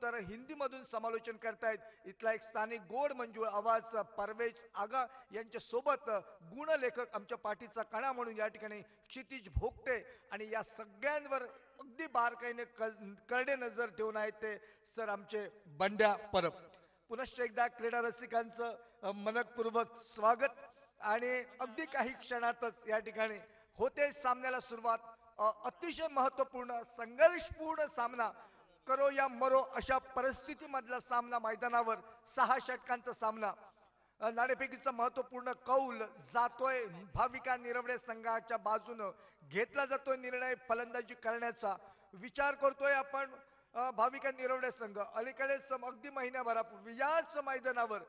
तर हिंदीमधून समालोचन करतायत. इथला एक स्थानिक गोड मंजूळ आवाज परवेज आगा यांच्या सोबत गुणलेखक आमच्या पाठीचा कणा म्हणून या ठिकाणी क्षितिज भोगटे आणि या सगळ्यांवर अगदी बारकाईने करडे नजर ठेवून आहेत ते सर आमचे बंड्या परब. पुनश्च एकदा क्रीडा रसिकांचं मनपूर्वक स्वागत आणि अगदी काही क्षणातच या ठिकाणी होते सामन्याला सुरुवात. अतिशय महत्वपूर्ण संघर्षपूर्ण सामना करो या मरो अशा परिस्थितीमधला सामना मैदानावर 6 षटकांचा सामना. नाणेफेकीचा महत्वपूर्ण कौल जातोय भाविका निरवडे संघाच्या बाजूने घेतला जातोय निर्णय फलंदाजी करण्याचा विचार करतोय आपण. भाविका निरवडे संघ अलीकडेच अगदी महिन्याभरापूर्वी याच मैदानावर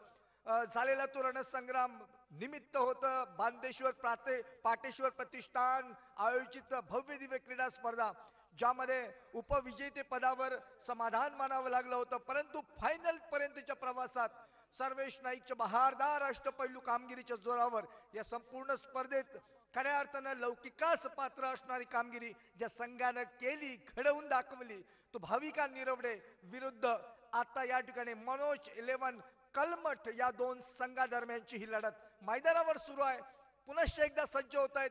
झालेला तो रणसंग्राम निमित्त होतं बांदेश्वर पाटेश्वर प्रतिष्ठान आयोजित भव्य दिव्य क्रीडा स्पर्धा ज्यामध्ये उपविजेते पदावर समाधान मानावं लागलं होतं. परंतु फायनल पर्यंतच्या प्रवासात सर्वेश नाईकच्या बहारदार अष्टपैलू कामगिरीच्या जोरावर या संपूर्ण स्पर्धेत खऱ्या अर्थानं लौकिकास पात्र असणारी कामगिरी ज्या संघानं केली घडवून दाखवली तो भाविका निरवडे विरुद्ध आता या ठिकाणी मनोज 11 कलमठ या दोन संघादरम्यानची ही लढत मैदानावर सुरू आहे. पुनश्च एकदा सज्ज होत आहेत.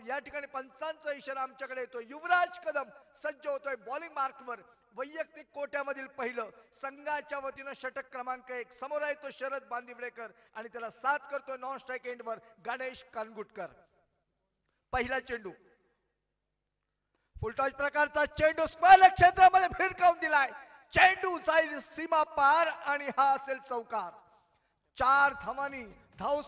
या ठिकाणी पंचांचा इशारा आमच्याकडे येतो. युवराज कदम सज्ज होतोय बॉलिंग मार्कवर. वैयक्तिक कोट्यामधील पहिलं संघाच्या वतीनं षटक क्रमांक 1 समोर आहे तो शरद बांदिवडेकर आणि त्याला साथ करतोय नॉन स्ट्राईक एंडवर गणेश कानगुटकर. पहिला चेंडू फुलटॉस प्रकारचा चेंडू स्क्वेअर क्षेत्रामध्ये भिरकावून दिलाय. चेंडू जाईल सीमा पार आणि हा असेल चौकार. 4 धावांनी धाव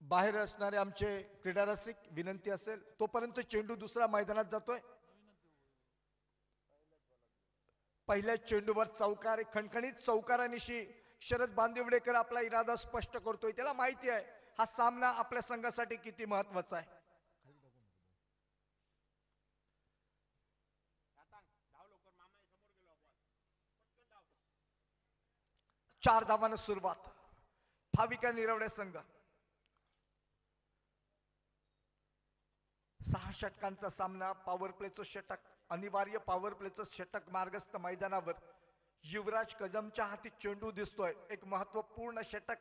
बाहेर असणारे आमचे क्रीडा रसिक विनंती असेल तोपर्यंत चेंडू दुसऱ्या मैदानात जातोय. पहिल्या चेंडूवर चौकार खणखणीत चौकारानिशी शरद बांदिवडेकर आपला इरादा स्पष्ट करतोय. त्याला माहिती आहे हा सामना आपल्या संघासाठी किती महत्वाचा आहे. 4 धावांना सुरुवात. भाविका निरवडे संघ 6 षटकांचा सामना. पॉवर प्लेचं षटक अनिवार्य पॉवर प्लेचं षटक मार्गस्थ मैदानावर युवराज कदमच्या हाती चेंडू दिसतोय. एक महत्वपूर्ण षटक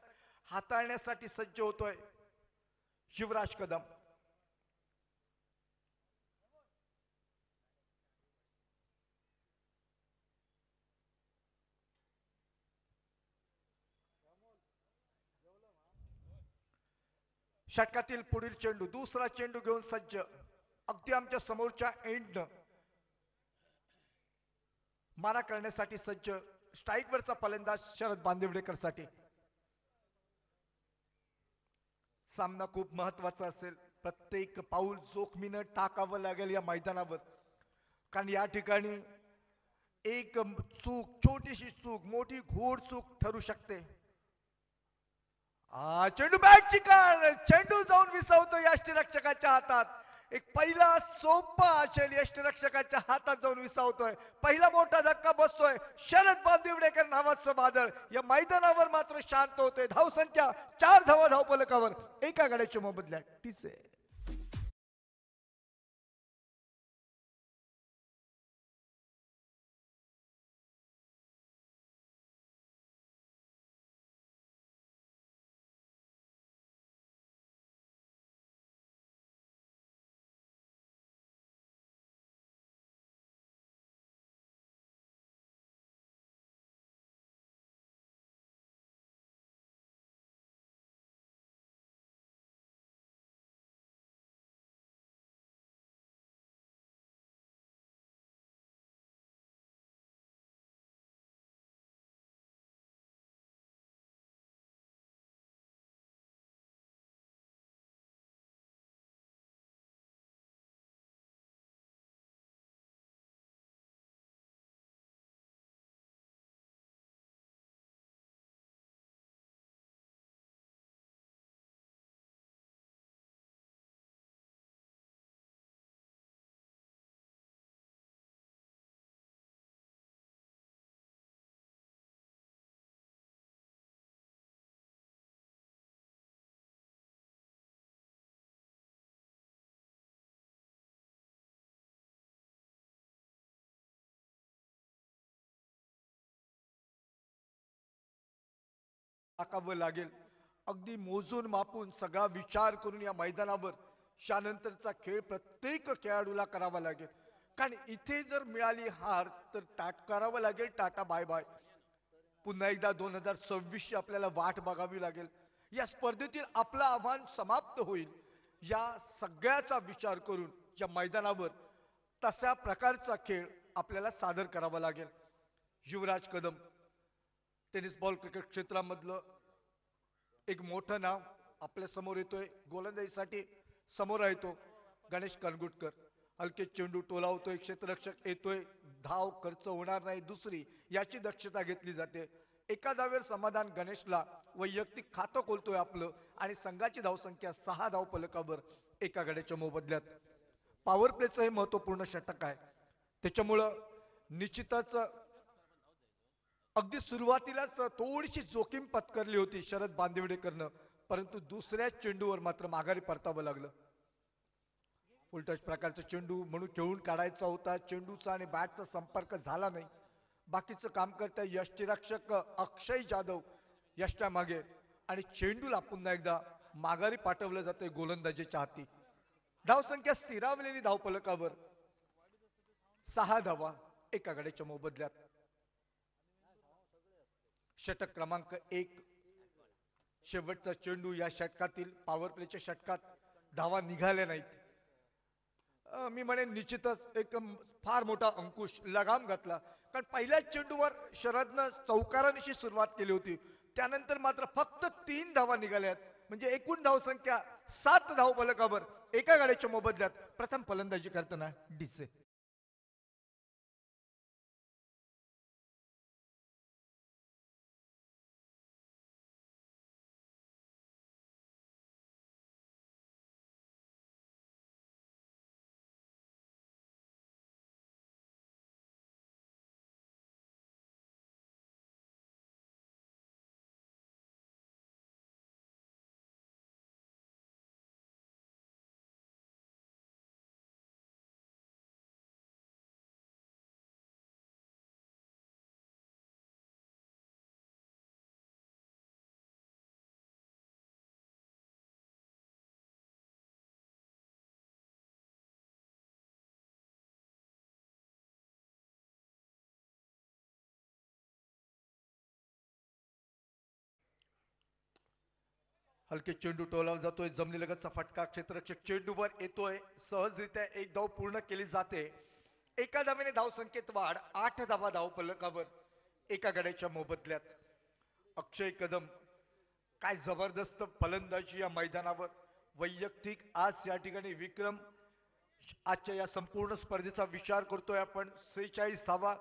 हाताळण्यासाठी सज्ज होतोय युवराज कदम. षटकातील पुढील चेंडू दुसरा चेंडू घेऊन सज्ज अगदी आमच्या समोरच्या एंडनं मारा करण्यासाठी सज्ज. स्ट्राईक वरचा फलंदाज शरद बांदिवडेकर साठी. सामना खूप महत्वाचा असेल. प्रत्येक पाऊल जोखमीनं टाकावं लागेल या मैदानावर कारण या ठिकाणी एक चूक छोटीशी चूक मोठी घोड चूक ठरू शकते. चेंडू बॅटची कार चेंडू जाऊन विसावतो यष्टीरक्षकाच्या हातात. एक पहिला सोपा चेल यष्टीरक्षकाच्या हातात जाऊन विसावतोय. पहिला मोठा धक्का बसतोय. शरद बांदिवडेकर नावाचं वादळ या मैदानावर मात्र शांत होतोय. धावसंख्या 4 धावा धावफलकावर एका गाड्याच्या मोबदल्यात तिचे टाकावं लागेल. अगदी मोजून मापून सगळा विचार करून या मैदानावर त्यानंतरचा खेळ प्रत्येक खेळाडूला करावा लागेल. कारण इथे जर मिळाली हार तर करावं लागेल टाटा बाय बाय. पुन्हा एकदा 2026 आपल्याला वाट बघावी लागेल. या स्पर्धेतील आपलं आव्हान समाप्त होईल. या सगळ्याचा विचार करून या मैदानावर तशा प्रकारचा खेळ आपल्याला सादर करावा लागेल. युवराज कदम टेनिस बॉल क्रिकेट क्षेत्रामधलं एक मोठं नाव आपल्या समोर येतोय. गोलंदाजीसाठी समोर येतो गणेश करंगुटकर. हलके चेंडू टोलावतोय, क्षेत्ररक्षक येतोय, धाव खर्च होणार नाही दुसरी याची दक्षता घेतली जाते. एका धावेवर समाधान गणेशला वैयक्तिक खातं खोलतोय आपलं आणि संघाची धावसंख्या 6 धाव फलकावर एका गड्याच्या मोबदल्यात. पॉवर प्लेचं हे महत्वपूर्ण षटक आहे. त्याच्यामुळं निश्चितच अगदी सुरुवातीलाच थोडीशी जोखीम पत्करली होती शरद बांदिवडेकरनं, परंतु दुसऱ्या चेंडूवर मात्र माघारी परतावं लागलं. फुलटच प्रकारचा चेंडू म्हणून खेळून काढायचा होता. चेंडूचा आणि बॅटचा संपर्क झाला नाही. बाकीचं काम करता यष्टीरक्षक अक्षय जाधव यष्टा मागे आणि चेंडूला पुन्हा एकदा माघारी पाठवलं जाते गोलंदाजीच्या हाती. धावसंख्या स्थिरावलेली धावफलकावर 6 धावा एका गड्याच्या मोबदल्यात. षटक क्रमांक 1 शेवटचा चेंडू. या षटकातील पॉवर प्लेच्या षटकात धावा निघाल्या नाहीत. मी म्हणेन निश्चितच एक फार मोठा अंकुश लगाम घातला. कारण पहिल्याच चेंडूवर शरदनं चौकारांशी सुरुवात केली होती. त्यानंतर मात्र फक्त 3 धावा निघाल्यात. म्हणजे एकूण धावसंख्या 7 धाव फलकावर एका गाड्याच्या मोबदल्यात. प्रथम फलंदाजी करताना डीसे. हलके चेंडू टोलाव जातोय. जमिनीलगतचा फटका. क्षेत्ररक्षक चेंडूवर येतोय. सहजरित्या एक धाव पूर्ण केली जाते. एका धावेने धावसंख्येत वाढ. 8 धावा धाव फलकावर एका गड्याच्या मोबदल्यात. अक्षय कदम काय जबरदस्त फलंदाजी या मैदानावर. वैयक्तिक आज या ठिकाणी विक्रम. आजच्या या संपूर्ण स्पर्धेचा विचार करतोय आपण. 46 धावा.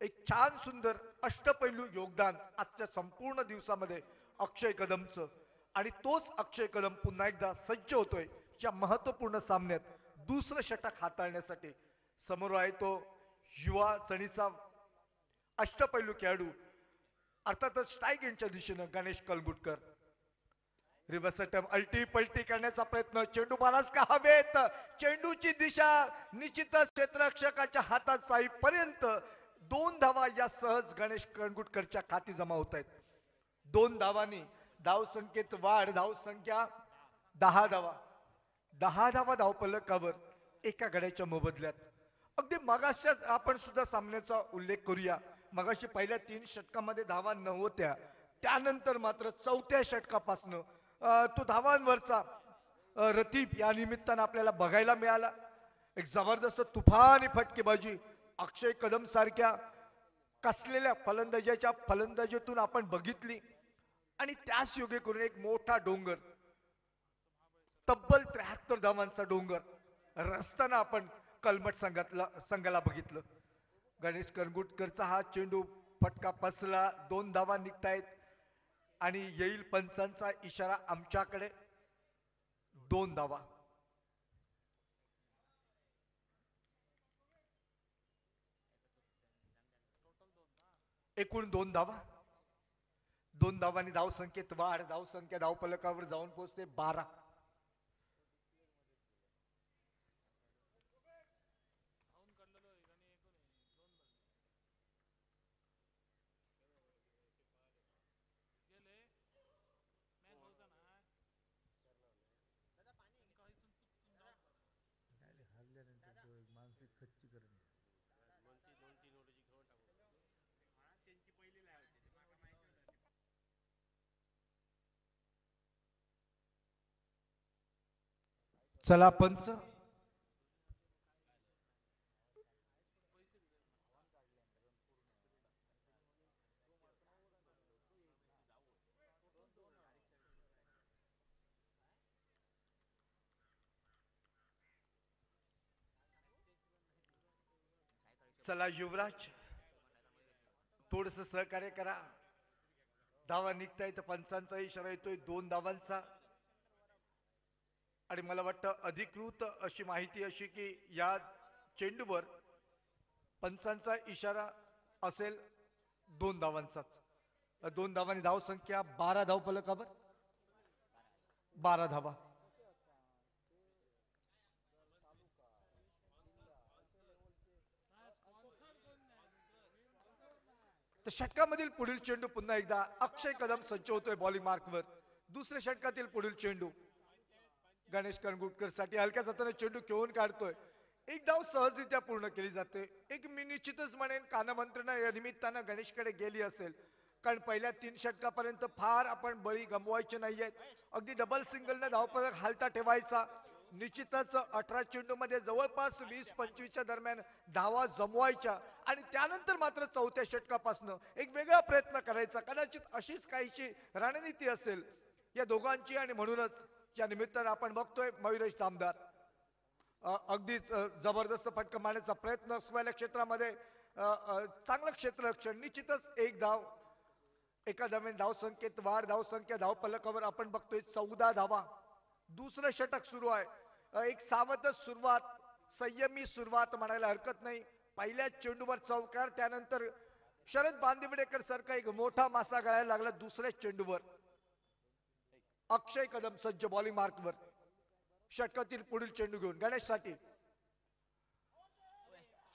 एक छान सुंदर अष्टपैलू योगदान आजच्या संपूर्ण दिवसामध्ये अक्षय कदमचं. आणि तोच अक्षय कदम पुन्हा एकदा सज्ज होतोय या महत्वपूर्ण सामन्यात दुसरं षटक हाताळण्यासाठी. समोर आहे तो युवा चणीचा अष्टपैलू खेळाडू अर्थातच स्ट्राईक यांच्या दिशेनं गणेश करंगुटकर. रिव्हर्स अटॅम्प्ट अल्टी पलटी करण्याचा प्रयत्न. चेंडू बालाच का हवेत. चेंडूची दिशा निश्चितच क्षेत्ररक्षकाच्या हातात जाईपर्यंत 2 धावा या सहज गणेश करंगुटकरच्या खाती जमा होत आहेत. 2 धावांनी धावसंख्येत वाढ. धावसंख्या 10 धावा. 10 धावा धावफलकावर एका गड्याच्या मोबदल्यात. अगदी मगाशी आपण सुद्धा सामन्याचा उल्लेख करूया. मगाशी पहिल्या 3 षटकामध्ये धावा नव्हत्या. त्यानंतर मात्र 4थ्या षटकापासनं तो धावांवरचा रतीब या निमित्तानं आपल्याला बघायला मिळाला. एक जबरदस्त तुफानी फटकेबाजी अक्षय कदम सारख्या कसलेल्या फलंदाजीतून आपण बघितली. आणि त्याच योग्य करून एक मोठा डोंगर, तब्बल 73 धावांचा डोंगर रस्ताना आपण कलमट संघाला बघितलं. गणेश करंगुटकरचा हा चेंडू फटका फसला. 2 धावा निघतायत आणि येईल पंचांचा इशारा आमच्याकडे. 2 धावा. एकूण 2 धावा. 2 धावांनी धावसंख्येत वाढ. धावसंख्या धावफलकावर जाऊन पोहोचते 12. चला पंच. चला युवराज, थोडस सहकार्य करा. धावा निघताय तर पंचांचा इशारा येतोय 2 धावांचा. आणि मला वाटतं अधिकृत अशी माहिती अशी की या चेंडूवर पंचांचा इशारा असेल 2 धावांचाच. 2 धावांनी धाव संख्या 12 धाव फलकावर 12 धावा. तर षटकामधील पुढील चेंडू पुन्हा एकदा अक्षय कदम सज्ज होतोय बॉलिंग मार्कवर. दुसऱ्या षटकातील पुढील चेंडू गणेश करंगुटकर साठी हलक्या हाताने चेंडू खेळून काढतोय. एक धाव सहजरित्या पूर्ण केली जाते. एक मी निश्चितच म्हणेन कानमंत्रणा या निमित्तानं गणेशकडे गेली असेल, कारण पहिल्या 3 षटकापर्यंत फार आपण बळी गमवायचे नाहीयेत. अगदी डबल सिंगलने धावफलक हालता ठेवायचा. निश्चितच 18 चेंडू मध्ये जवळपास 20-25च्या दरम्यान धावा जमवायच्या आणि त्यानंतर मात्र चौथ्या षटकापासून एक वेगळा प्रयत्न करायचा. कदाचित अशीच काहीशी रणनीती असेल या दोघांची. आणि म्हणूनच या निमित्तानं आपण बघतोय मयुरेश जामदार अगदीच जबरदस्त फटका मारण्याचा प्रयत्न स्वयं क्षेत्रामध्ये चांगलं क्षेत्ररक्षण. निश्चितच एक धाव, एका धावेने धाव संख्येत वाढ. धाव संख्या धाव फलकावर आपण बघतोय 14 धावा. दुसरं षटक सुरू आहे. एक सावध सुरुवात, संयमी सुरुवात म्हणायला हरकत नाही. पहिल्या चेंडूवर चौकार, त्यानंतर शरद बांदिवडेकर सारखा एक मोठा मासा गळायला लागला. दुसऱ्या चेंडूवर अक्षय कदम सज्ज बॉलिंग मार्कवर. षटकातील पुढील चेंडू घेऊन गणेश साठी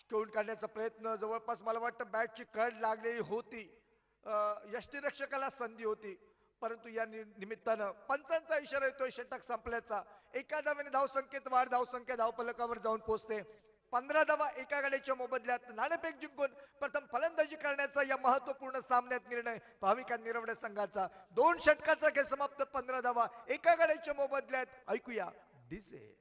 खेळून काढण्याचा प्रयत्न. जवळपास मला वाटतं बॅटची कड लागलेली होती, यष्टीरक्षकाला संधी होती, परंतु या निमित्तानं पंचांचा इशारा येतोय षटक संपल्याचा. एका धावेने धाव संख्येत वाढ. धाव संख्या धाव फलकावर जाऊन पोहोचते 15 धावा. एका गाडीच्या मोबदल्यात नाणेफेक जिंकून प्रथम फलंदाजी करण्याचा या महत्वपूर्ण सामन्यात निर्णय भाविका निरवडे संघाचा. 2 षटकाचा खेळ समाप्त. 15 धावा एका गाडीच्या मोबदल्यात. ऐकूया डीजे.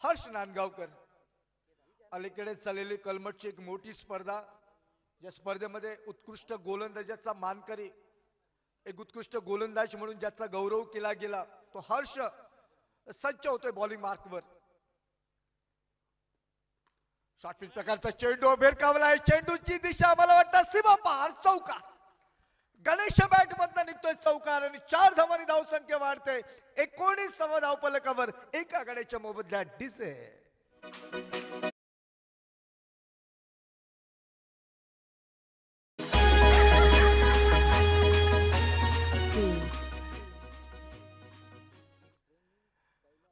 हर्ष नांदगावकर. अलीकडे चाललेली कलमटची एक मोठी स्पर्धा, या स्पर्धेमध्ये उत्कृष्ट गोलंदाजाचा मानकरी, एक उत्कृष्ट गोलंदाज म्हणून ज्याचा गौरव केला गेला तो हर्ष सज्ज होतोय बॉलिंग मार्कवर. शॉर्टपिच प्रकारचा चेंडू भिरकावलाय. चेंडूची दिशा मला वाटतं सीमा पार चौकार. गणेश बॅट मधनं निघतोय चौकार आणि 4 धावांनी धाव संख्या वाढते. 19 धाव फलकावर एका गड्याच्या मोबदल्यात डिसे.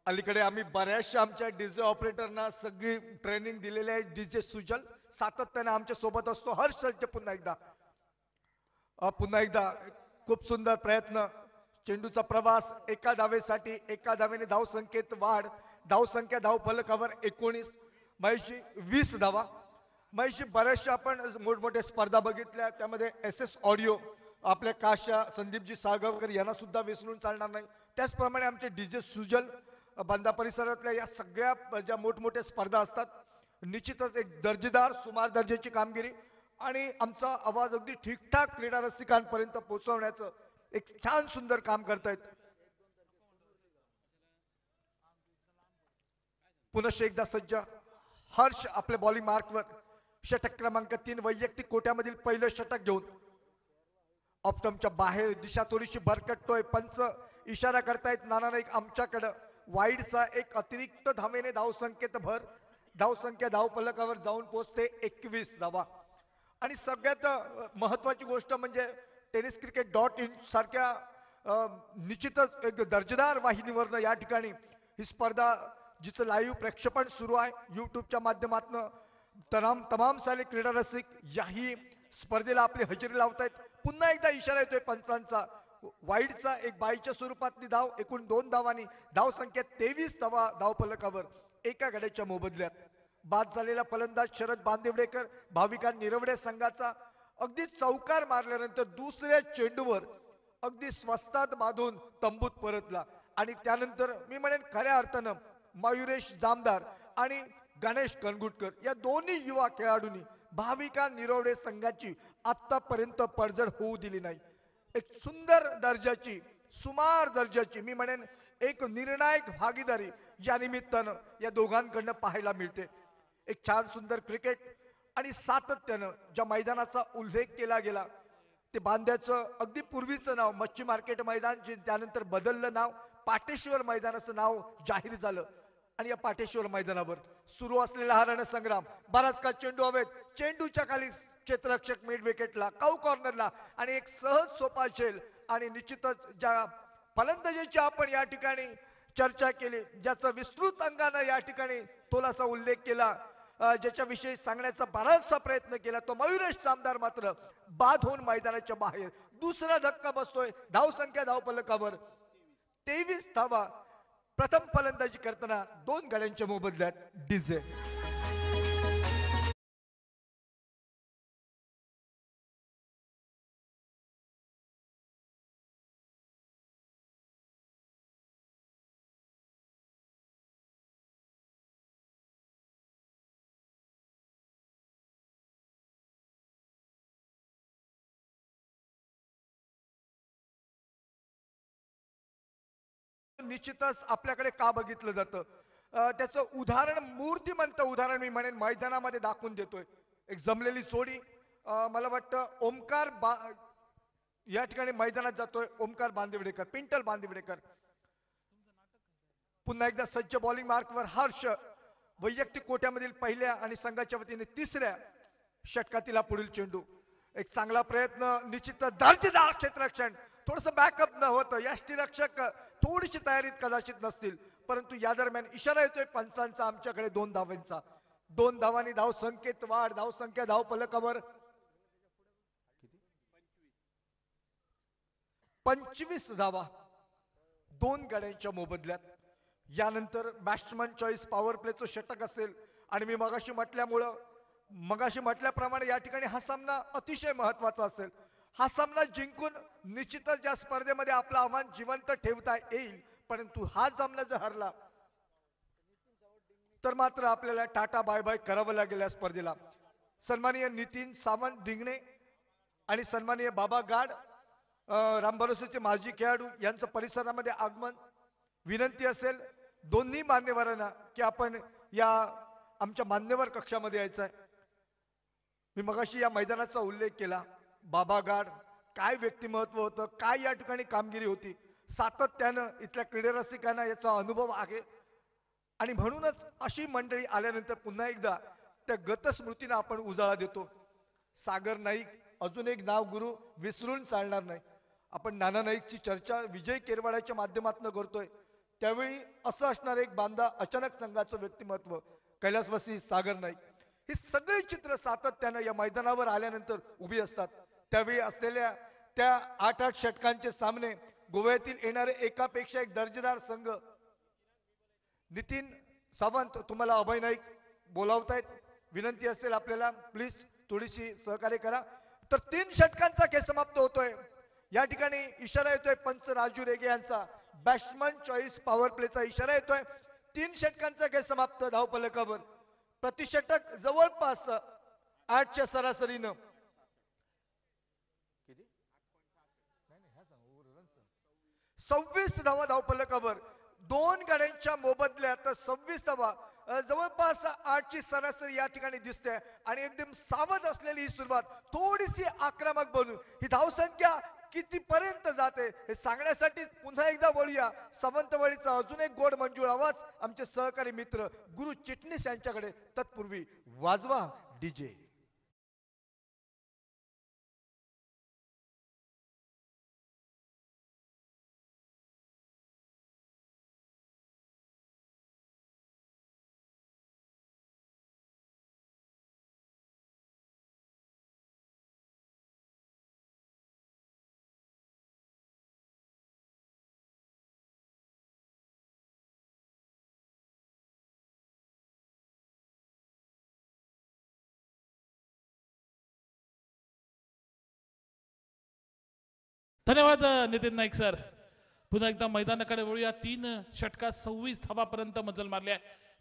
अलीकडे आम्ही बऱ्याचशा आमच्या डीजे ऑपरेटरना सगळी ट्रेनिंग दिलेली आहे. डीजे सुजल सातत्याने आमच्या सोबत असतो. हर्ष सज्ज पुन्हा एकदा खूप सुंदर प्रयत्न. चेंडूचा प्रवास एका धावेसाठी. एका धावेने धाव संख्येत वाढ. धाव संख्या धाव फलकावर 19. महेशजी 20 धावा. महेशजी बऱ्याचशा आपण मोठमोठ्या स्पर्धा बघितल्या, त्यामध्ये SS ऑडिओ आपल्या काशा संदीपजी साळगावकर यांना सुद्धा विसरून चालणार नाही. त्याचप्रमाणे आमचे डीजे सुजल बांदा परिसरातल्या या सगळ्या ज्या मोठमोठ्या स्पर्धा असतात, निश्चितच एक दर्जेदार सुमार दर्जाची कामगिरी आणि आमचा आवाज अगदी ठीकठाक क्रीडा रसिकांपर्यंत पोहोचवण्याचं एक छान सुंदर काम करतायत. पुनश्च एकदा सज्ज हर्ष आपल्या बॉलिंग मार्कवर. षटक क्रमांक 3 वैयक्तिक कोट्यामधील पहिलं षटक घेऊन ऑप्टमच्या बाहेर. दिशा थोडीशी भरकटतोय. पंच इशारा करतायत नाना नाईक आमच्याकडं. वाईडचा एक अतिरिक्त धावेने धावसंख्येत भर. धावसंख्या धावफलकावर जाऊन पोहोचते 21 धावा. आणि सगळ्यात महत्वाची गोष्ट म्हणजे tenniscricket.in सारख्या निश्चितच एक दर्जेदार वाहिनीवरनं या ठिकाणी ही स्पर्धा जिचं लाईव्ह प्रक्षेपण सुरू आहे यूट्यूबच्या माध्यमातून तमाम सारे क्रीडा रसिक याही स्पर्धेला आपली हजेरी लावतायत. पुन्हा एकदा इशारा येतोय पंचांचा. वाईडचा एक बाईच्या स्वरूपातली धाव, एकूण 2 धावांनी धावसंख्या 23 धावा धावफलकावर एका गड्याच्या मोबदल्यात. बाद झालेला फलंदाज शरद बांदिवडेकर भाविका निरवडे संघाचा अगदी चौकार मारल्यानंतर दुसऱ्या चेंडूवर अगदी स्वस्तात बांधून तंबूत परतला. आणि त्यानंतर मी म्हणेन खऱ्या अर्थानं मयुरेश जामदार आणि गणेश कनगुटकर या दोन्ही युवा खेळाडूंनी भाविका निरवडे संघाची आतापर्यंत पडझड होऊ दिली नाही. एक सुंदर दर्जाची, सुमार दर्जाची, मी म्हणेन एक निर्णायक भागीदारी या निमित्तानं या दोघांकडनं पाहायला मिळते. एक छान सुंदर क्रिकेट आणि सातत्यानं ज्या मैदानाचा उल्लेख केला गेला ते बांद्याचं अगदी पूर्वीचं नाव मच्छी मार्केट मैदान, जे त्यानंतर बदललं नाव पाटेश्वर मैदानाचं नाव जाहीर झालं. आणि या पाटेश्वर मैदानावर सुरू असलेला हा रणसंग्राम, बराच का चेंडू हवेत, चेंडूच्या खाली क्षेत्ररक्षक मिड विकेटला, काऊ कॉर्नरला आणि एक सहज सोपा झेल. आणि निश्चितच ज्या फलंदाजीची आपण या ठिकाणी चर्चा केली, ज्याचा विस्तृत अंगाने या ठिकाणी थोडासा उल्लेख केला, ज्याच्याविषयी सांगण्याचा बराचसा प्रयत्न केला, तो मयुरेश जामदार मात्र बाद होऊन मैदानाच्या बाहेर. दुसरा धक्का बसतोय धावसंख्या धावफलकावर 23 धावा. प्रथम फलंदाजी करताना 2 गड्यांच्या मोबदल्यात डीजे. निश्चितच आपल्याकडे का बघितलं जातं त्याचं उदाहरण, मूर्तिमंत उदाहरण मी म्हणेन मैदानामध्ये दाखवून देतोय. एक जमलेली जोडी, मला वाटतं ओमकार या ठिकाणी मैदानात जातोय. ओमकार बांदिवडेकर, पिंटल बांदिवडेकर. पुन्हा एकदा सज्ज बॉलिंग मार्कवर हर्ष वैयक्तिक कोट्यामधील पहिल्या आणि संघाच्या वतीने 3ऱ्या षटकातील पुढील चेंडू. एक चांगला प्रयत्न, निश्चितच दर्जेदार क्षेत्ररक्षण. थोडस बॅकअप न होतं, यष्टीरक्षक थोडीशी तयारीत कदाचित नसतील, परंतु या दरम्यान इशारा येतोय पंचांचा आमच्याकडे 2 धावांचा. 2 धावांनी धाव संख्येत वाढ. धावसंख्या धावफलकावर 25 धावा 2 गड्यांच्या मोबदल्यात. यानंतर बॅट्समन चॉईस पॉवर प्लेचं षटक असेल. आणि मी मगाशी म्हटल्याप्रमाणे या ठिकाणी हा सामना अतिशय महत्वाचा असेल. हा सामना जिंकून निश्चितच या स्पर्धेमध्ये आपलं आव्हान जिवंत ठेवता येईल, परंतु हा सामना जर हरला तर मात्र आपल्याला टाटा बाय बाय करावं लागेल या स्पर्धेला. सन्माननीय नितीन सावंत ढिंगणे आणि सन्माननीय बाबा गाड रामभरोसेचे माजी खेळाडू यांचं परिसरामध्ये आगमन. विनंती असेल दोन्ही मान्यवरांना की आपण या आमच्या मान्यवर कक्षामध्ये यायचं आहे. मी मगाशी या मैदानाचा उल्लेख केला. बाबा गाड काय व्यक्तिमत्व होतं, काय या ठिकाणी कामगिरी होती. सातत्यानं इथल्या क्रीडारसिकांना याचा अनुभव आहे. आणि म्हणूनच अशी मंडळी आल्यानंतर पुन्हा एकदा त्या गतस्मृतीनं आपण उजाळा देतो. सागर नाईक अजून एक नाव गुरु विसरून चालणार नाही. आपण नाना नाईकची चर्चा विजय केरवाड्याच्या माध्यमातून करतोय, त्यावेळी असं असणार एक बांधा अचानक संघाचं व्यक्तिमत्व कैलासवासी सागर नाईक. ही सगळी चित्र सातत्यानं या मैदानावर आल्यानंतर उभी असतात. त्यावेळी असलेल्या त्या 8-8 षटकांचे सामने, गोव्यातील येणारे एकापेक्षा एक दर्जेदार संघ. नितीन सावंत तुम्हाला अभय नाईक बोलावतायत, विनंती असेल आपल्याला प्लीज थोडीशी सहकार्य करा. तर 3 षटकांचा खेळ समाप्त होतोय. या ठिकाणी इशारा येतोय पंच राजू रेगे यांचा. बॅट्समन चॉईस पॉवर प्लेचा इशारा येतोय. 3 षटकांचा खेळ समाप्त. धावफलकावर प्रतिषटक जवळपास 8च्या सरासरीनं 26 धावा धावफलकावर. 2 गड्यांच्या मोबदल्यात 26 धावा, जवळपास 8ची सरासरी या ठिकाणी दिसते. आणि एकदम सावध असलेली ही सुरुवात, थोडीशी आक्रमक बनून ही धावसंख्या कितीपर्यंत जाते हे सांगण्यासाठी पुन्हा एकदा बोलूया सावंतवाडीचा अजून एक गोड मंजूळ आवाज आमचे सहकारी मित्र गुरु चिटणीस यांच्याकडे. तत्पूर्वी वाजवा डीजे. धन्यवाद नितीन नाईक सर. पुन्हा एकदा मैदानाकडे वळूया. 3 षटकात 26 धावापर्यंत मजल मारली आहे.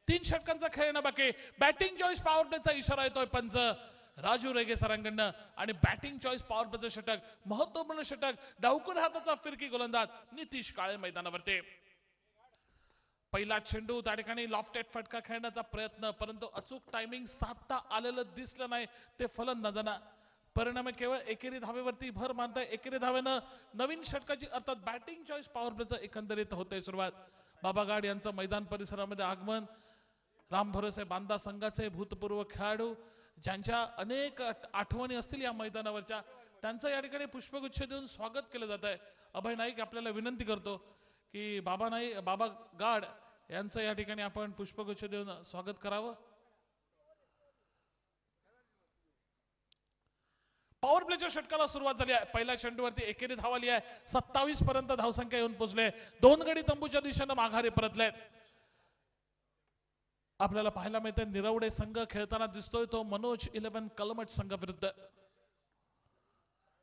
3 षटकांचा खेळ ना बाकी. बॅटिंग चॉईस पॉवर प्लेचा इशारा येतोय पंच राजू रेगे सरांकडनं आणि बॅटिंग चॉईस पॉवर प्लेचं षटक महत्वपूर्ण षटक. डावकून हाताचा फिरकी गोलंदाज नितीश काळे मैदानावरती. पहिला चेंडू त्या ठिकाणी लॉफ्टेड फटका खेळण्याचा प्रयत्न परंतु अचूक टायमिंग साधता आलेलं दिसलं नाही ते फलंदाजांना. परिणामी केवळ एकेरी धावेवरती भर मानताय. एकेरी धावेनं नवीन षटकाची अर्थात बॅटिंग चॉईस पॉवर प्लेचं एकंदरीत होते सुरुवात. बाबा गाड यांचं मैदान परिसरामध्ये आगमन. राम भरोसे बांदा संघाचे भूतपूर्व खेळाडू ज्यांच्या अनेक आठवणी असतील या मैदानावरच्या त्यांचं या ठिकाणी पुष्पगुच्छ देऊन स्वागत केलं जात आहे. अभय नाईक आपल्याला विनंती करतो की बाबा गाड यांचं या ठिकाणी आपण पुष्पगुच्छ देऊन स्वागत करावं. पॉवर प्लेच्या षटकाला सुरुवात झाली आहे. पहिल्या चेंडूवरती एकेरी धाव आली आहे. 27 पर्यंत धावसंख्या येऊन पोहोचले. 2 गडी तंबूच्या दिशेने माघारी परतलेत. आपल्याला पाहायला मिळते निरवडे संघ खेळताना दिसतोय तो मनोज 11 कलमट संघ विरुद्ध.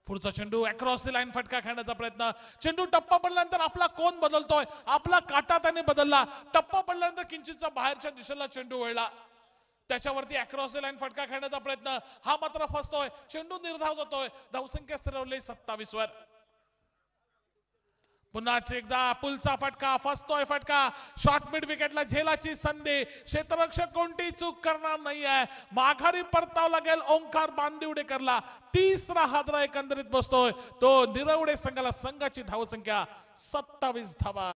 पुढचा चेंडू अक्रॉस द लाईन फटका खेळण्याचा प्रयत्न. चेंडू टप्पा पडल्यानंतर आपला कोण बदलतोय. आपला काटा त्याने बदलला. टप्पा पडल्यानंतर किंचितचा बाहेरच्या दिशेला चेंडू वळला. त्याच्यावरती अक्रॉस द लाईन फटका खेळण्याचा प्रयत्न. हा मात्र फसतोय. चेंडू निर्धाव जातोय. धावसंख्या स्थिरवली 27 वर. पुन्हा एकदा पुलचा फटका. फसतोय फटका. शॉर्ट मिड विकेटला झेलाची संधी. क्षेत्ररक्षक कोणती चूक करणार नाहीये. माघारी परताव लागेल ओंकार बांदिवडेकरला. 3रा हादरा एकंदरीत बसतोय तो निरवडे संघाला. संघाची धावसंख्या 27 धावा.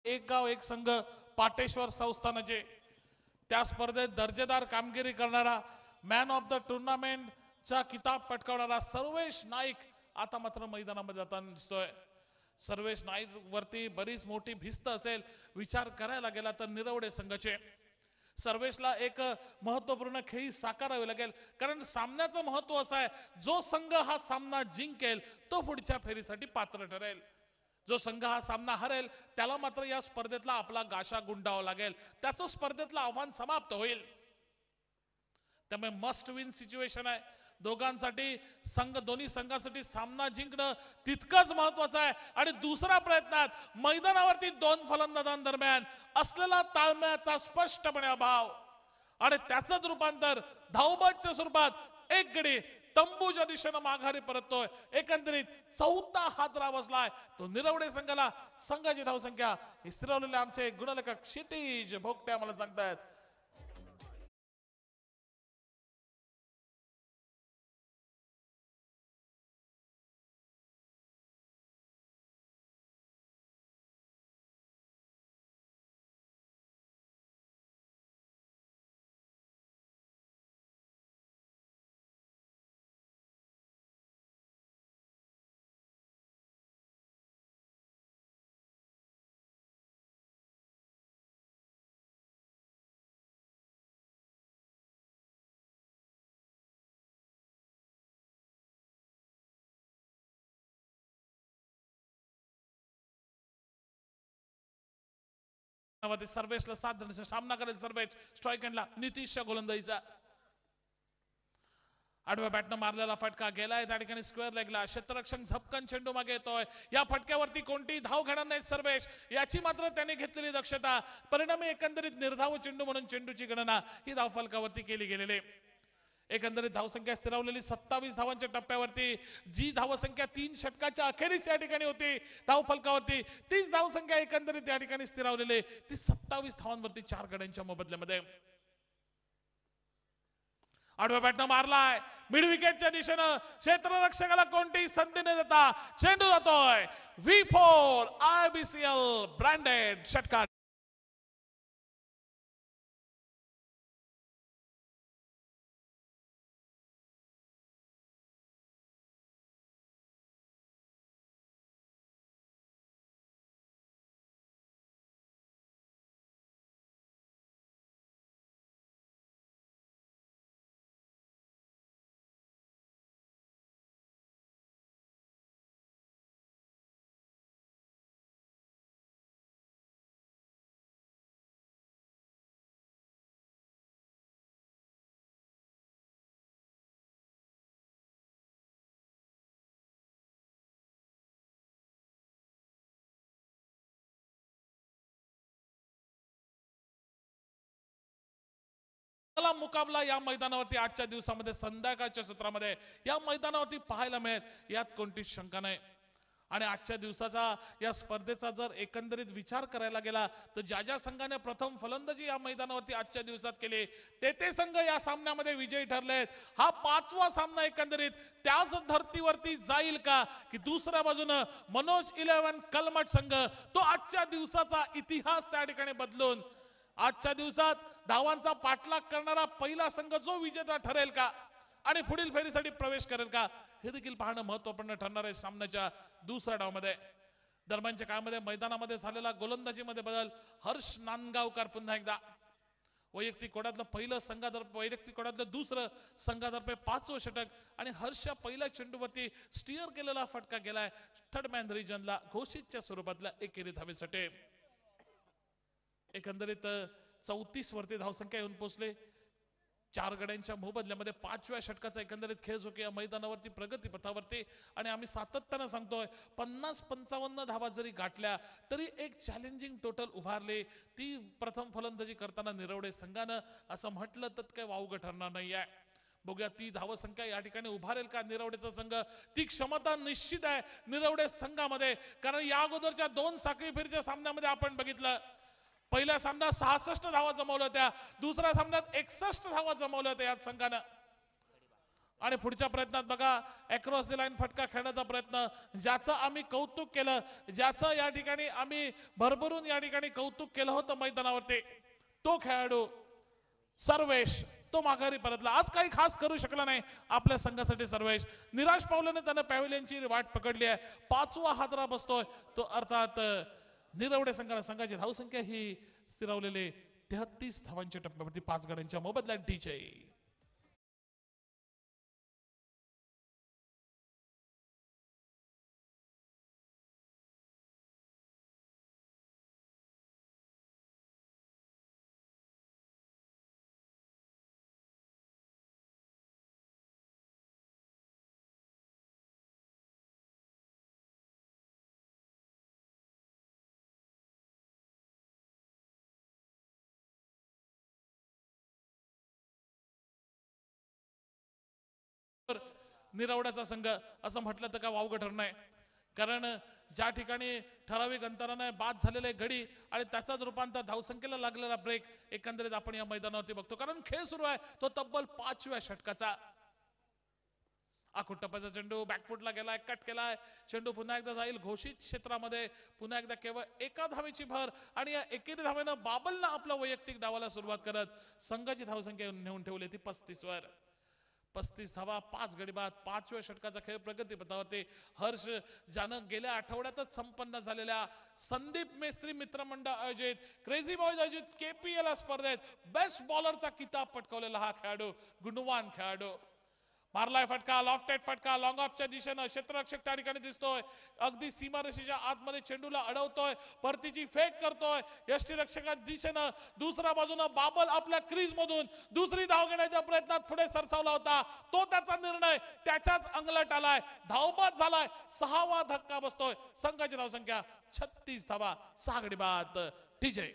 एक गाव एक संघ पाटेश्वर संस्थानाचे त्या स्पर्धेत दर्जेदार कामगिरी करणारा मॅन ऑफ द टुर्नामेंटचा किताब पटकावणारा सर्वेश नाईक आता मात्र मैदानामध्ये जाताना दिसतोय. सर्वेश नाईक वरती बरीच मोठी भिस्त असेल. विचार करायला गेला तर निरवडे संघाचे सर्वेशला एक महत्वपूर्ण खेळी साकारावी लागेल. कारण सामन्याचं महत्व असं आहे जो संघ हा सामना जिंकेल तो पुढच्या फेरीसाठी पात्र ठरेल. जो संघ हा सामना हरेल त्याला मात्र या स्पर्धेतला आपला गाशा गुंडावा लागेल. त्याचं स्पर्धेतलं आव्हान समाप्त होईल. त्यामुळे मस्ट विन सिच्युएशन आहे दोघांसाठी. दोन्ही संघांसाठी सामना जिंकणं तितकंच महत्वाचं आहे. आणि दुसऱ्या प्रयत्नात मैदानावरती 2 फलंदाजांदरम्यान असलेला ताळमेळाचा स्पष्टपणे अभाव आणि त्याचंच रूपांतर धावबादच्या स्वरूपात एक गडी तंबूच्या दिशेनं माघारी परततोय. एकंदरीत 4था हादरा बसलाय तो निरवडे संघाला. संघाची धावसंख्या स्थिरवलेले आमचे गुणलेखक क्षितिज भोगटे आम्हाला सांगतायत. सर्वेशला साथ देण्याचा सामना करेल सर्वेश. स्ट्राईक एंडला नितीशच्या गोलंदाजीचा आडव्या बॅटनं मारलेला फटका गेलाय त्या ठिकाणी स्क्वेअर लेगला. क्षेत्ररक्षक झपकन चेंडू मागे येतोय. या फटक्यावरती कोणती धाव घेणार नाही सर्वेश, याची मात्र त्याने घेतलेली दक्षता. परिणामी एकंदरीत निर्धाव चेंडू म्हणून चेंडूची गणना ही धावफलकावरती केली गेलेली. एकंदरीत धावसंख्या स्थिरावलेली 27 धावांच्या टप्प्यावरती. जी धावसंख्या 3 षटकाच्या अखेरीस या ठिकाणी होती धावफलकावरती, तीच धावसंख्या एकंदरीत या ठिकाणी स्थिरावलेली ती 27 धावांवरती 4 गड्यांच्या मोबदल्यामध्ये. आडव्या बॅटनं मारलाय मिड विकेटच्या दिशेनं. क्षेत्ररक्षकाला कोणतीही संधी न देता चेंडू जातोय. V4 IBCL ब्रँडेड षटकार. मुकाबला या मैदानावरती आजच्या दिवसामध्ये संध्याकाळच्या सत्रामध्ये या मैदानावरती पाहायला मिळेल यात कोणतीच शंका नाही. आणि आजच्या दिवसाचा या स्पर्धेचा जर एकंदरीत विचार करायला गेला तर ज्या ज्या संघाने प्रथम फलंदाजी या मैदानावरती आजच्या दिवसात केली ते संघ या सामन्यामध्ये विजयी ठरलेत. हा 5वा सामना एकंदरीत त्याच धर्तीवरती जाईल का की दुसऱ्या बाजूने मनोज 11 कलमट संघ तो आजच्या दिवसाचा इतिहास त्या ठिकाणी बदलून आजच्या दिवसात धावांचा पाठलाग करणारा पहिला संघ जो विजेता ठरेल का आणि पुढील फेरीसाठी प्रवेश करेल का हे देखील पाहणं महत्त्वपूर्ण ठरणार आहे. सामन्याच्या दुसऱ्या डावामध्ये दरम्यानच्या काळामध्ये मैदानामध्ये झालेला गोलंदाजीमध्ये बदल. हर्ष नांदगावकर पुन्हा एकदा वैयक्तिक कोड्यातलं पहिलं संघातर्फे वैयक्तिक कोड्यातलं दुसरं संघातर्फे 5वं षटक आणि हर्षच्या पहिल्या चेंडूवरती स्टिअर केलेला फटका गेलाय थर्ड मॅन रिजनला घोषितच्या स्वरूपातल्या एकेरी धावेसाठी. एकंदरीत 34 वरती धावसंख्या येऊन पोहोचले. 4 गड्यांच्या मोबदल्यामध्ये 5व्या षटकाचा एकंदरीत खेळ जो की या मैदानावरती प्रगती पथावरती आणि आम्ही सातत्यानं सांगतोय 50-55 धावा जरी गाठल्या तरी एक चॅलेंजिंग टोटल उभारले. ती प्रथम फलंदाजी करताना निरवडे संघानं असं म्हटलं तर काही वावगं ठरणार नाही आहे. बघूया ती धावसंख्या या ठिकाणी उभारेल का निरवडेचा संघ. ती क्षमता निश्चित आहे निरवडे संघामध्ये, कारण या अगोदरच्या 2 साखळी फेरीच्या सामन्यामध्ये आपण बघितलं पहिल्या सामन्यात 66 धावा जमवल्या होत्या, दुसऱ्या सामन्यात 61 धावा जमवल्या होत्या या संघानं. आणि पुढच्या प्रयत्नात बघा अक्रॉस द लाईन फटका खेळण्याचा प्रयत्न ज्याचं आम्ही कौतुक केलं, ज्याचं या ठिकाणी आम्ही भरभरून या ठिकाणी कौतुक केलं होतं मैदानावरती, तो खेळाडू सर्वेश तो माघारी परतला. आज काही खास करू शकला नाही आपल्या संघासाठी सर्वेश. निराश पावल्याने त्यानं पॅव्हिलियनची वाट पकडली आहे. 5वा हादरा बसतोय तो अर्थात निरवडे संघाला. संघाची धावसंख्या ही स्थिरावलेले 33 धावांच्या टप्प्यावरती 5 गड्यांच्या मोबदल्यात डीजे. निरवड्याचा संघ असं म्हटलं तर का वावगं ठरणार, कारण ज्या ठिकाणी ठराविक अंतराने बाद झालेले गडी आणि त्याचाच रूपांतर धावसंख्येला लागलेला ब्रेक एकंदरीत आपण या मैदानावरती बघतो. कारण खेळ सुरू आहे तो तब्बल 5व्या षटकाचा. आखूट टप्प्याचा चेंडू बॅकफुटला गेलाय, कट केलाय, चेंडू पुन्हा एकदा जाईल घोषित क्षेत्रामध्ये. पुन्हा एकदा केवळ एका धावेची भर आणि या एकेरी धावेनं बाबलनं आपल्या वैयक्तिक डावाला सुरुवात करत संघाची धावसंख्या नेऊन ठेवली ती 35 वर. 35 धावा 5 गडी बाद. 5व्या षटकाचा खेळ प्रगती पथावरती. हर्ष ज्यानं गेल्या आठवड्यातच संपन्न झालेल्या संदीप मेस्त्री मित्रमंडळ आयोजित क्रेझी बॉयज आयोजित KPL स्पर्धेत बेस्ट बॉलरचा किताब पटकावलेला हा खेळाडू, गुणवान खेळाडू. मारलाय फटका, लॉफ्टेड फटका, लॉंग ऑफच्या दिशेनं क्षेत्ररक्षक त्या ठिकाणी दिसतोय, अगदी सीमारेषेच्या आतमध्ये चेंडूला अडवतोय, परतीची फेक करतोय यष्टीरक्षकाच्या दिशेनं. दुसऱ्या बाजूनं बाबल आपल्या क्रीज मधून दुसरी धाव घेण्याच्या प्रयत्नात पुढे सरसावला होता, तो त्याचा निर्णय त्याच्याच अंगलट आलाय, धावबाद झालाय, 6वा धक्का बसतोय. संघाची धावसंख्या 36 धावा, 6 गडी बाद. TJ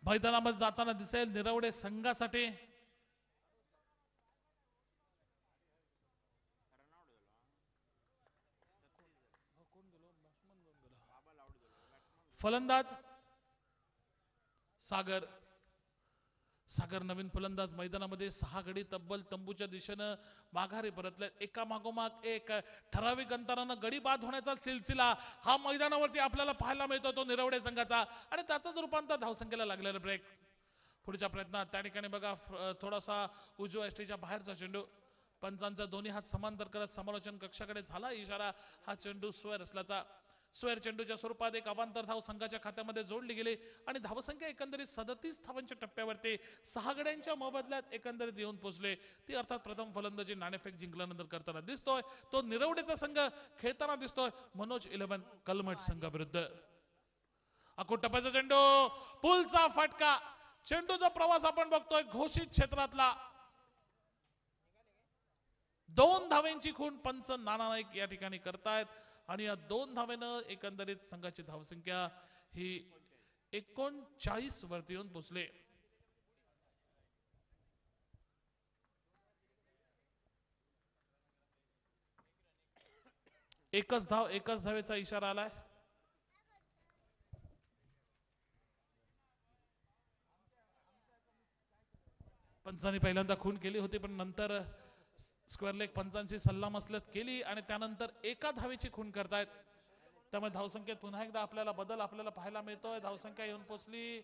मैदानामध्ये जाताना दिसेल निरवडे संघासाठी. फलंदाज सागर नवीन फलंदाज मैदानामध्ये. 6 गडी तब्बल तंबूच्या दिशेनं माघारी परतले. एका मागोमाग एक ठराविक अंतरानं गडी बाद होण्याचा सिलसिला हा मैदानावरती आपल्याला पाहायला मिळतो, तो निरवडे संघाचा. आणि त्याचं रूपांतर धावसंख्येला लागलेलं ब्रेक. पुढच्या प्रयत्नात त्या ठिकाणी बघा थोडासा उजव्या एसटीच्या बाहेरचा चेंडू, पंचांचा दोन्ही हात समांतर करत समालोचन कक्षाकडे झाला इशारा. हा चेंडू स्क्वेअर असल्याचा. स्क्वेअर चेंडूच्या स्वरूपात एक अवांतर धाव संघाच्या खात्यामध्ये जोडली गेली आणि धावसंख्या एकंदरीत 37 धावांच्या टप्प्यावरती 6 गड्यांच्या मोबदल्यात एकंदरीत येऊन पोहोचले. ती अर्थात प्रथम फलंदाजी नाणेफेक जिंकल्यानंतर करताना दिसतोय. तो निरवडेचा संघ खेळताना दिसतोय मनोज 11 कलमट संघाविरुद्ध. अकोट टप्प्याचा चेंडू, पुलचा फटका. चेंडूचा प्रवास आपण बघतोय घोषित क्षेत्रातला. 2 धावेंची खूण पंच नाना नाईक या ठिकाणी करतायत आणि या 2 धावेनं एकंदरीत संघाची धावसंख्या ही 39 वरती येऊन पोहोचले. एकच धावेचा इशारा आलाय. पंचांनी पहिल्यांदा खून केली होती, पण नंतर स्क्वेअर लेग पंचांची सल्लामसलत केली आणि त्यानंतर एका धावेची खून करतायत. त्यामुळे धावसंख्येत पुन्हा एकदा आपल्याला बदल आपल्याला पाहायला मिळतोय. धावसंख्या येऊन पोहोचली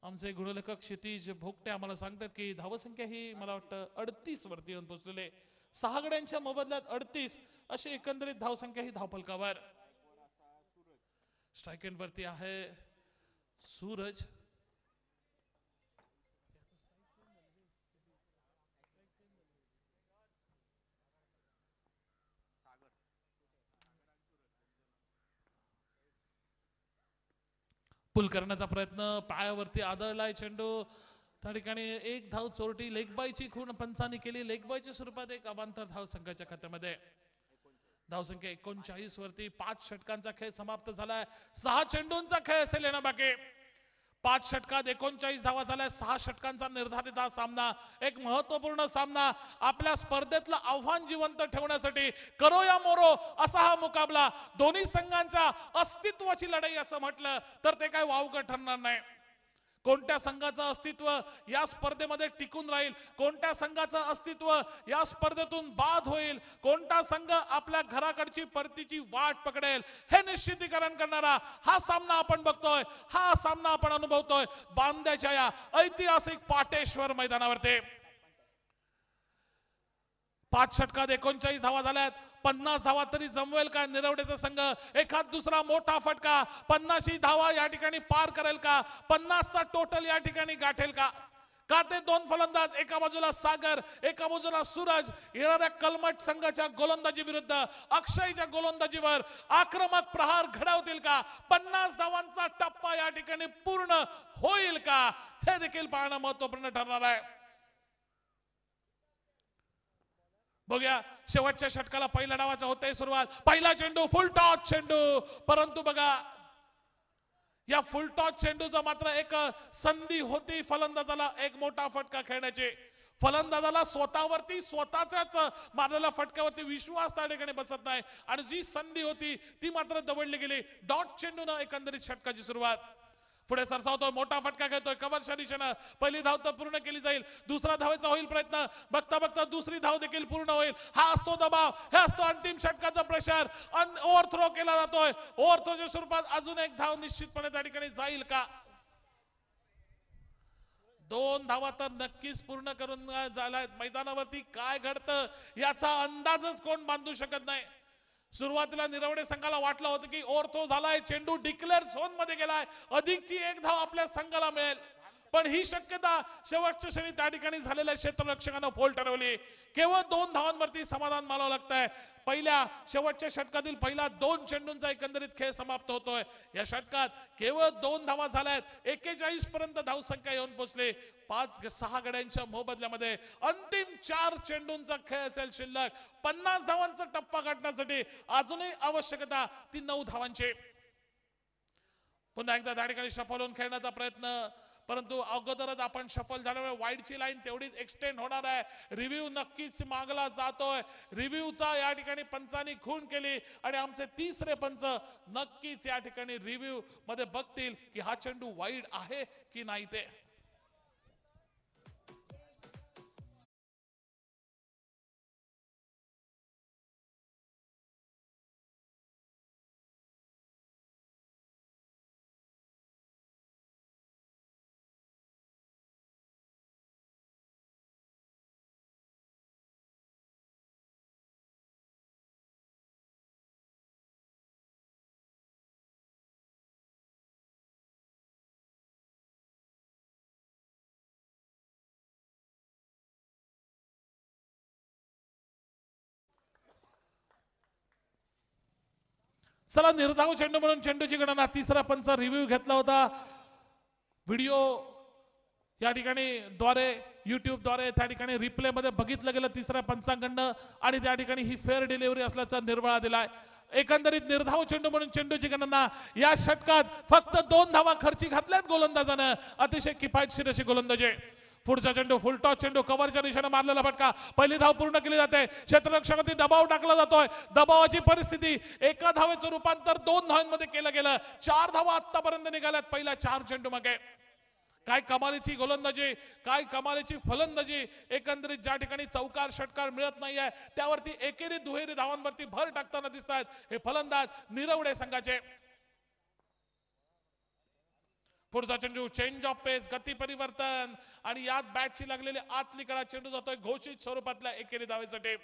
आमचे गुणलेखक क्षितिज भोगटे आम्हाला सांगतात की धावसंख्या ही मला वाटतं 38 वरती येऊन पोहोचलेले. 6 गड्यांच्या मोबदल्यात 38 अशी एकंदरीत धावसंख्या ही धावफलकावर. स्ट्राइक एंड वरती आहे सूरज. पुल करण्याचा प्रयत्न, पायावरती आदळलाय चेंडू. त्या ठिकाणी एक धाव चोरटी, लेगबायची खूण पंचांनी केली. लेगबायच्या स्वरूपात एक अवांतर धाव संघाच्या खात्यामध्ये. धावसंख्या 39 वरती. 5 षटकांचा खेळ समाप्त झालाय. 6 चेंडूंचा खेळ असेल येणं बाकी. 5 षटकात 39 धावा झाल्या. 6 षटकांचा निर्धारित हा सामना, एक महत्वपूर्ण सामना. आपल्या स्पर्धेतलं आव्हान जिवंत ठेवण्यासाठी करो या मोरो असा हा मुकाबला. दोन्ही संघांच्या अस्तित्वाची लढाई असं म्हटलं तर ते काय वावगं ठरणार नाही. कोणत्या संघाचं अस्तित्व या स्पर्धेमध्ये टिकून राहील, कोणत्या संघाचं अस्तित्व या स्पर्धेतून बाद होईल, कोणता संघ आपल्या घराकडची परतीची वाट पकडेल, हे निश्चितीकरण करणारा हा सामना आपण बघतोय. हा सामना आपण अनुभवतोय बांद्याच्या या ऐतिहासिक पाटेश्वर मैदानावरती. 5 षटकात 39 धावा झाल्यात. 50 धावा तरी जमवेल का निरवडेचा संघ? एखाद दुसरा मोठा फटका 50 धावा या ठिकाणी पार करेल का? 50चा टोटल या ठिकाणी गाठेल का? का ते 2 फलंदाज, एका बाजूला सागर, एका बाजूला सूरज, येणाऱ्या कलमट संघाच्या गोलंदाजी विरुद्ध अक्षयच्या गोलंदाजीवर आक्रमक प्रहार घडवतील का? 50 धावांचा टप्पा या ठिकाणी पूर्ण होईल का? हे देखील पाहणं महत्वपूर्ण ठरणार आहे. बघूया शेवटच्या षटकाला पहिल्या डावाचा होते सुरुवात. पहिला चेंडू फुल टॉस चेंडू, परंतु बघा या फुल टॉस चेंडूचा मात्र एक संधी होती फलंदाजाला एक मोठा फटका खेळण्याची. फलंदाजाला स्वतःवरती स्वतःच्याच मारलेल्या फटक्यावरती विश्वास त्या ठिकाणी बसत नाही आणि जी संधी होती ती मात्र दवडली गेली. डॉट चेंडून एकंदरीत षटकाची सुरुवात. पुढे सरसावतोय, मोठा फटका खेळतोय कव्हरच्या दिशेनं. पहिली धाव तर पूर्ण केली जाईल, दुसरा धावेचा होईल प्रयत्न. बघता बघता दुसरी धाव देखील पूर्ण होईल. हा असतो दबाव, हे असतो अंतिम षटकाचा प्रेशर. ओव्हर थ्रो केला जातोय. ओव्हर थ्रोच्या स्वरूपात अजून एक धाव निश्चितपणे त्या ठिकाणी जाईल का? 2 धावा तर नक्कीच पूर्ण करून झाल्यात. मैदानावरती काय घडतं याचा अंदाजच कोण बांधू शकत नाही. सुरुवातीला निरवडे संघाला वाटलं होतं की ओव्हर थ्रो झालाय, चेंडू डिक्लेअर झोन मध्ये गेलाय, अधिकची एक धाव आपल्या संघाला मिळेल. पण ही शक्यता शेवटच्या क्षणी त्या ठिकाणी झालेल्या क्षेत्ररक्षकानं फोल ठरवली. केवळ 2 धावांवरती समाधान मानावं लागतंय. शेवटच्या षटकातील पहिला 2 चेंडूंचा एकंदरीत खेळ समाप्त होतोय. या षटकात केवळ 2 धावा झाल्यात. 41 पर्यंत धावसंख्या येऊन पोहोचली. 5-6 गड्यांच्या मोबदल्यामध्ये अंतिम 4 चेंडूंचा खेळ असेल शिल्लक. 50 धावांचा टप्पा गाठण्यासाठी अजूनही आवश्यकता ती 9 धावांची. पुन्हा एकदा त्या ठिकाणी शफल होऊन खेळण्याचा प्रयत्न, परंतु अगोदरच आपण शफल झाल्यामुळे वाईडची लाईन तेवढीच एक्सटेंड होणार आहे. रिव्ह्यू नक्कीच मागला जातोय. रिव्ह्यूचा या ठिकाणी पंचांनी खूण केली आणि आमचे तिसरे पंच नक्कीच या ठिकाणी रिव्ह्यू मध्ये बघतील की हा चेंडू वाईड आहे की नाही ते. चला, निर्धाव चेंडू म्हणून चेंडूची गणना. तिसरा पंच रिव्ह्यू घेतला होता. व्हिडिओ या ठिकाणी द्वारे YouTube द्वारे त्या ठिकाणी रिप्ले मध्ये बघितलं गेलं तिसऱ्या पंचांकडनं आणि त्या ठिकाणी ही फेअर डिलिव्हरी असल्याचा निर्वाळा दिलाय. एकंदरीत निर्धाव चेंडू म्हणून चेंडूची गणना. या षटकात फक्त 2 धावा खर्ची घातल्यात गोलंदाजानं. अतिशय किफायतशीर अशी गोलंदाजी. पुढचा चेंडू फुलटॉस चेंडू, कव्हरच्या दिशेने मारलेला फटका. पहिली धाव पूर्ण केली जाते. क्षेत्ररक्षकावरती दबाव टाकला जातोय. दबावाची परिस्थिती एका धावेचं रूपांतर 2 धावांमध्ये केलं गेलं. 4 धावा आतापर्यंत निघाल्यात पहिल्या 4 चेंडू मागे. काय कमालीची गोलंदाजी, काय कमालीची फलंदाजी. एकंदरीत ज्या ठिकाणी चौकार षटकार मिळत नाहीये त्यावरती एकेरी दुहेरी धावांवरती भर टाकताना दिसतात हे फलंदाज निरवडे संघाचे. पुढचा चेंडू, चेंज ऑफ पेस, गती परिवर्तन आणि यात बॅटची लागलेली आतली कडा. चेंडू जातोय घोषित स्वरूपातल्या एकेरी धावेसाठी.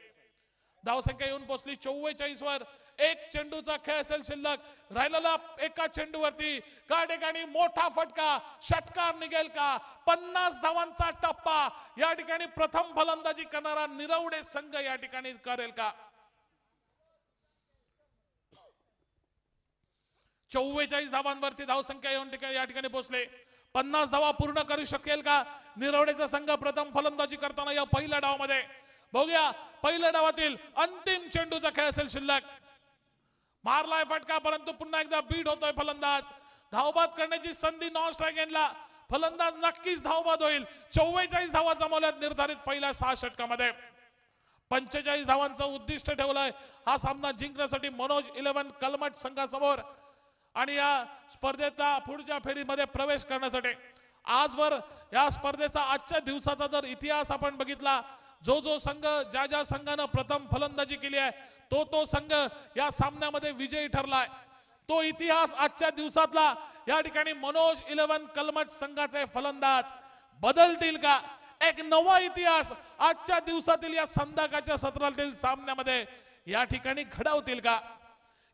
धावसंख्या येऊन पोहोचली 44 वर. 1 चेंडूचा खेळ असेल शिल्लक. राहिलेला एका चेंडूवरती का ठिकाणी मोठा फटका, षटकार निघेल का? 50 धावांचा टप्पा या ठिकाणी प्रथम फलंदाजी करणारा निरवडे संघ या ठिकाणी करेल का? 44 धावांवरती धावसंख्या येऊन या ठिकाणी पोहोचले. 50 धावा पूर्ण करू शकेल का निरवडेचा संघ प्रथम फलंदाजी करताना या पहिल्या डावामध्ये? बघूया, पहिल्या डावातील अंतिम चेंडूचा खेळ असेल शिल्लक. मारलाय फटका, परंतु पुन्हा एकदा बीट होतोय फलंदाज. धावबाद करण्याची संधी नॉन स्ट्राइक एंडला. फलंदाज नक्कीच धावबाद होईल. 44 धावा जमवल्यात निर्धारित पहिल्या 6 षटकामध्ये. 45 धावांचं उद्दिष्ट ठेवलंय हा सामना जिंकण्यासाठी मनोज 11 कलमट संघासमोर आणि या स्पर्धेचा पुढच्या फेरीमध्ये प्रवेश करण्यासाठी. आजवर या स्पर्धेचा आजच्या दिवसाचा जर इतिहास आपण बघितला, जो संघ ज्या संघानं प्रथम फलंदाजी केली आहे तो संघ या सामन्यामध्ये विजयी ठरलाय. तो इतिहास आजच्या दिवसातला या ठिकाणी मनोज 11 कलमट संघाचे फलंदाज बदलतील का? एक नवा इतिहास आजच्या दिवसातील या संध्याकाळच्या सत्रातील सामन्यामध्ये या ठिकाणी घडवतील का?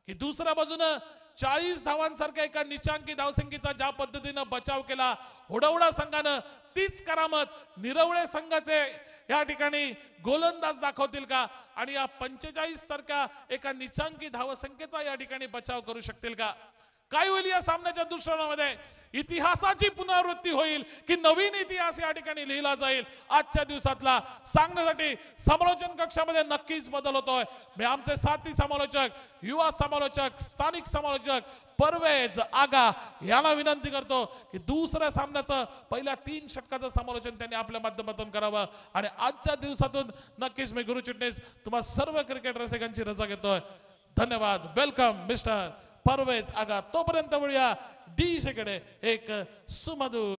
की दुसऱ्या बाजूनं 40 धावांसारख्या एका निचांकी धावसंख्येचा ज्या पद्धतीनं बचाव केला हुडवडा संघानं, तीच करामत निरवडे संघाचे या ठिकाणी गोलंदाज दाखवतील का? आणि या 45 सारख्या एका निचांकी धावसंख्येचा या ठिकाणी बचाव करू शकतील का? काय होईल या सामन्याच्या दुसऱ्या राऊंडमध्ये? इतिहासाची पुनरावृत्ती होईल की नवीन इतिहास या ठिकाणी लिहिला जाईल आजच्या दिवसातला सांगण्यासाठी समालोचन कक्षामध्ये नक्कीच बदल होतोय. मी आमचे साथी समालोचक, युवा समालोचक, स्थानिक समालोचक परवेज आगा याला विनंती करतो की दुसऱ्या सामन्याचं पहिल्या 3 षटकाचं समालोचन त्यांनी आपल्या माध्यमातून करावं. आणि आजच्या दिवसातून नक्कीच मी गुरु चिटणीस तुम्हा सर्व क्रिकेट रसिकांची रजा घेतोय. धन्यवाद. वेलकम मिस्टर परवेज आगा. तोपर्यंत वळूया डी कडे एक सुमधुर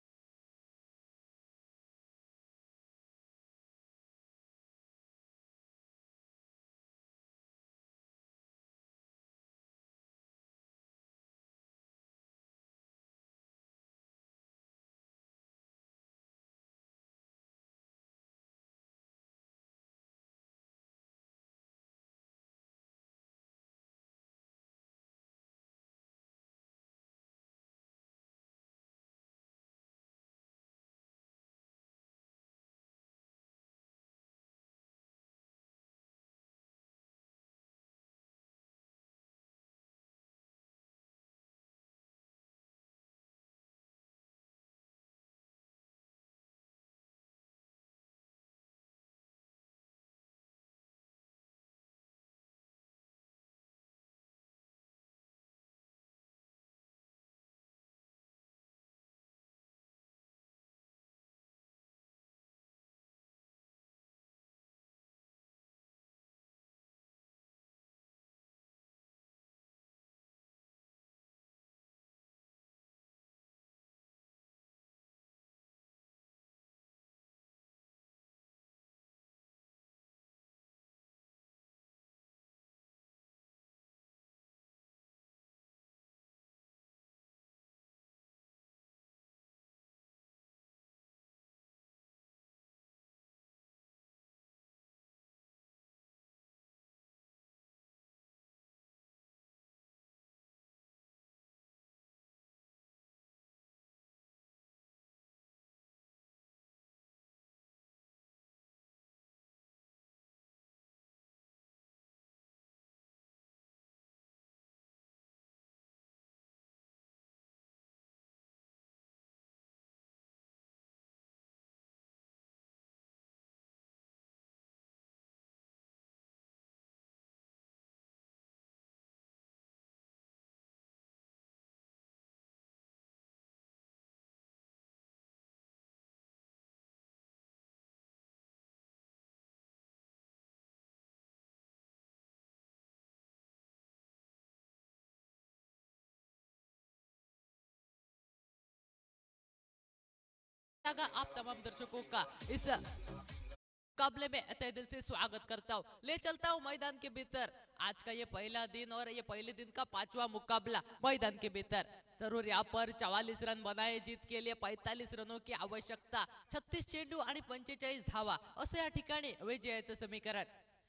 आप तमाम दर्शकों का इस मुकाबले में तहे दिल से स्वागत करता हूँ। ले चलता हूँ मैदान के भीतर। आज का ये पहला दिन और ये पहले दिन का 5वां मुकाबला मैदान के भीतर। जरूर यहाँ पर 44 रन बनाए, जीत के लिए 45 रनों की आवश्यकता, 36 चेंडू आणि 45 धावा असे या ठिकाणी विजयाचं समीकरण।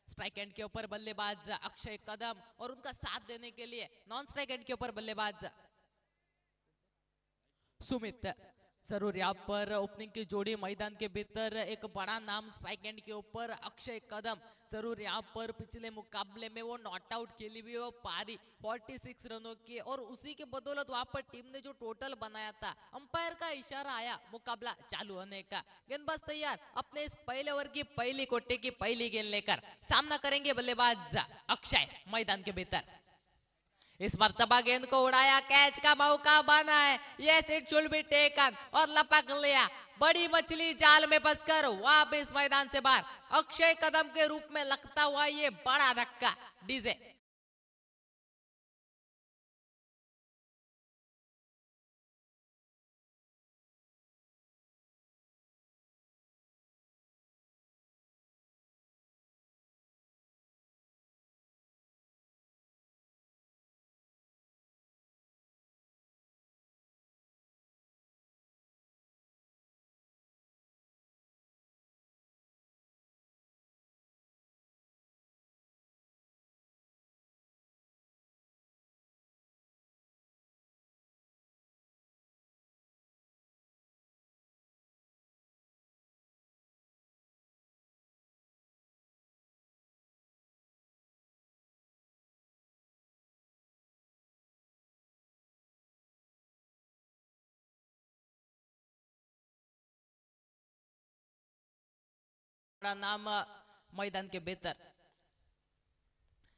स्ट्राइक एंड के ऊपर बल्लेबाज अक्षय कदम और उनका साथ देने के लिए नॉन स्ट्राइक एंड के ऊपर बल्लेबाज सुमित। जरूर यहाँ पर ओपनिंग की जोड़ी मैदान के भीतर एक बड़ा नाम स्ट्राइक एंड के ऊपर अक्षय कदम। जरूर यहाँ पर पिछले मुकाबले में वो नॉट आउट खेली हुई वो पारी 46 रनों की, और उसी के बदौलत वहां पर टीम ने जो टोटल बनाया था, अंपायर का इशारा आया मुकाबला चालू होने का। गेंदबाज तैयार, अपने इस पहले ओवर की पहली कोटे की पहली गेंद लेकर सामना करेंगे बल्लेबाज अक्षय मैदान के भीतर। इस मर्तबा गेंद को उड़ाया, कैच का मौका बना है, yes it should be taken, और लपक लिया। बड़ी मछली जाल में फंसकर वापस मैदान से बाहर। अक्षय कदम के रूप में लगता हुआ ये बड़ा धक्का। डीजे बड़ा नाम मैदान के भीतर।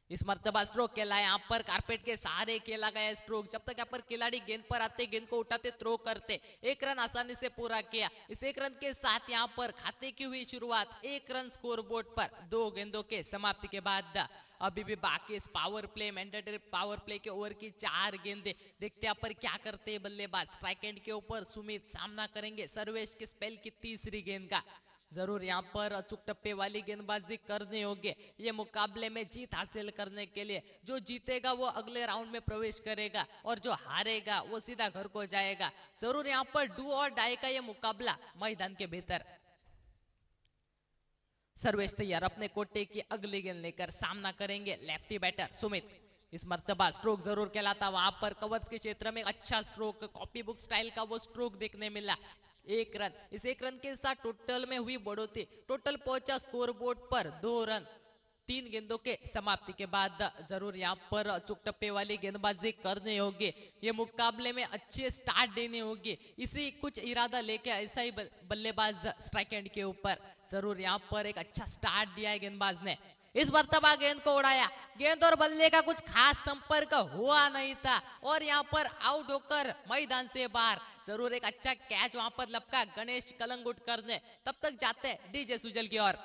इस मर्तबा स्ट्रोक खेला है, यहाँ पर कारपेट के सहारे खेला गया स्ट्रोक। जब तक यहाँ पर खिलाड़ी गेंद पर आते, गेंद को उठाते, थ्रो करते, एक रन आसानी से पूरा किया। इस एक रन के साथ यहाँ पर खाते की हुई शुरुआत, एक रन स्कोर बोर्ड पर। 2 गेंदों के समाप्ति के बाद अभी भी बाकी इस power play, mandatory power play के ओवर की 4 गेंदें। देखते यहाँ पर क्या करते हैं बल्लेबाज। स्ट्राइक एंड के ऊपर सुमित सामना करेंगे सर्वेश के स्पेल की तीसरी गेंद का। जरूर यहाँ पर अचूक टप्पे वाली गेंदबाजी करनी होगी ये मुकाबले में जीत हासिल करने के लिए। जो जीतेगा वो अगले राउंड में प्रवेश करेगा और जो हारेगा वो सीधा घर को जाएगा। जरूर यहाँ पर डू और डाई का ये मुकाबला मैदान के भीतर। सर्वेश तैयार, अपने कोटे की अगली गेंद लेकर सामना करेंगे लेफ्टी बैटर सुमित। इस मर्तबा स्ट्रोक जरूर कहलाता, वहां पर कवच के क्षेत्र में अच्छा स्ट्रोक, कॉपी बुक स्टाइल का वो स्ट्रोक देखने मिला। 1 रन, इस 1 रन के साथ टोटल में हुई बढ़ोतरी, टोटल पहुंचा स्कोर बोर्ड पर 2 रन 3 गेंदों के समाप्ति के बाद। जरूर यहाँ पर अचूक टप्पे वाली गेंदबाजी करनी होगी, ये मुकाबले में अच्छे स्टार्ट देनी होगी। इसी कुछ इरादा लेके ऐसा ही बल्लेबाज स्ट्राइक एंड के ऊपर। जरूर यहाँ पर एक अच्छा स्टार्ट दिया है गेंदबाज ने। इस मर्तबा गेंद को उड़ाया, गेंद और बल्ले का कुछ खास संपर्क हुआ नहीं था और यहाँ पर आउट होकर मैदान से बाहर। जरूर एक अच्छा कैच वहां पर लपका गणेश कलंगुट करने। तब तक जाते डीजे सुजल की ओर।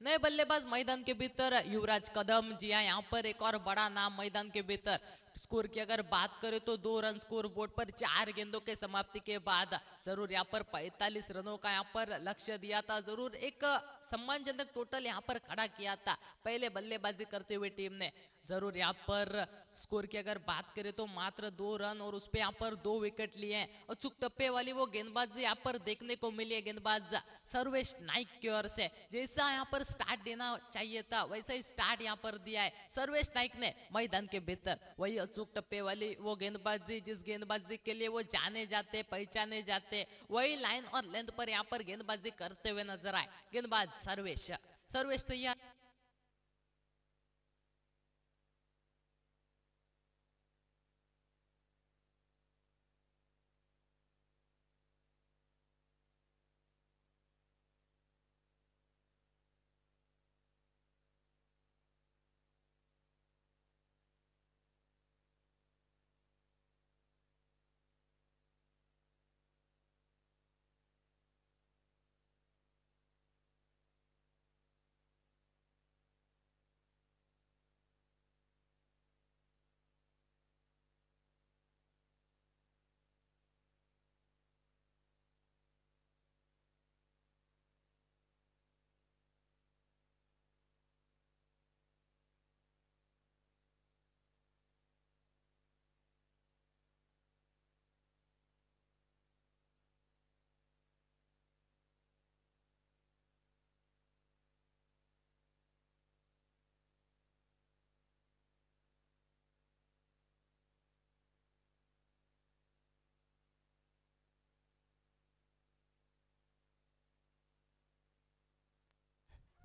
नए बल्लेबाज मैदान के भीतर युवराज कदम। जी हाँ, यहाँ पर एक और बड़ा नाम मैदान के भीतर। स्कोर की अगर बात करें तो 2 रन स्कोर बोर्ड पर 4 गेंदों के समाप्ति के बाद। जरूर यहाँ पर 45 रनों का यहाँ पर लक्ष्य दिया था। जरूर एक सम्मानजनक टोटल यहाँ पर खड़ा किया था पहले बल्लेबाजी करते हुए टीम ने। जरूर यहाँ पर स्कोर की अगर बात करें तो मात्र 2 रन और उस पे यहाँ पर 2 विकेट लिए हैं। और चुक टप्पे वाली वो गेंदबाजी यहाँ पर देखने को मिली है गेंदबाज सर्वेश नाइक की ओर से। जैसा यहाँ पर स्टार्ट देना चाहिए था वैसा ही स्टार्ट यहाँ पर दिया है सर्वेश नाइक ने मैदान के भीतर। वही अचूक टप्पे वाली वो गेंदबाजी जिस गेंदबाजी के लिए वो जाने जाते, पहचाने जाते, वही लाइन और लेंथ पर यहाँ पर गेंदबाजी करते हुए नजर आए गेंदबाज सर्वेश। सर्वेश तैयार।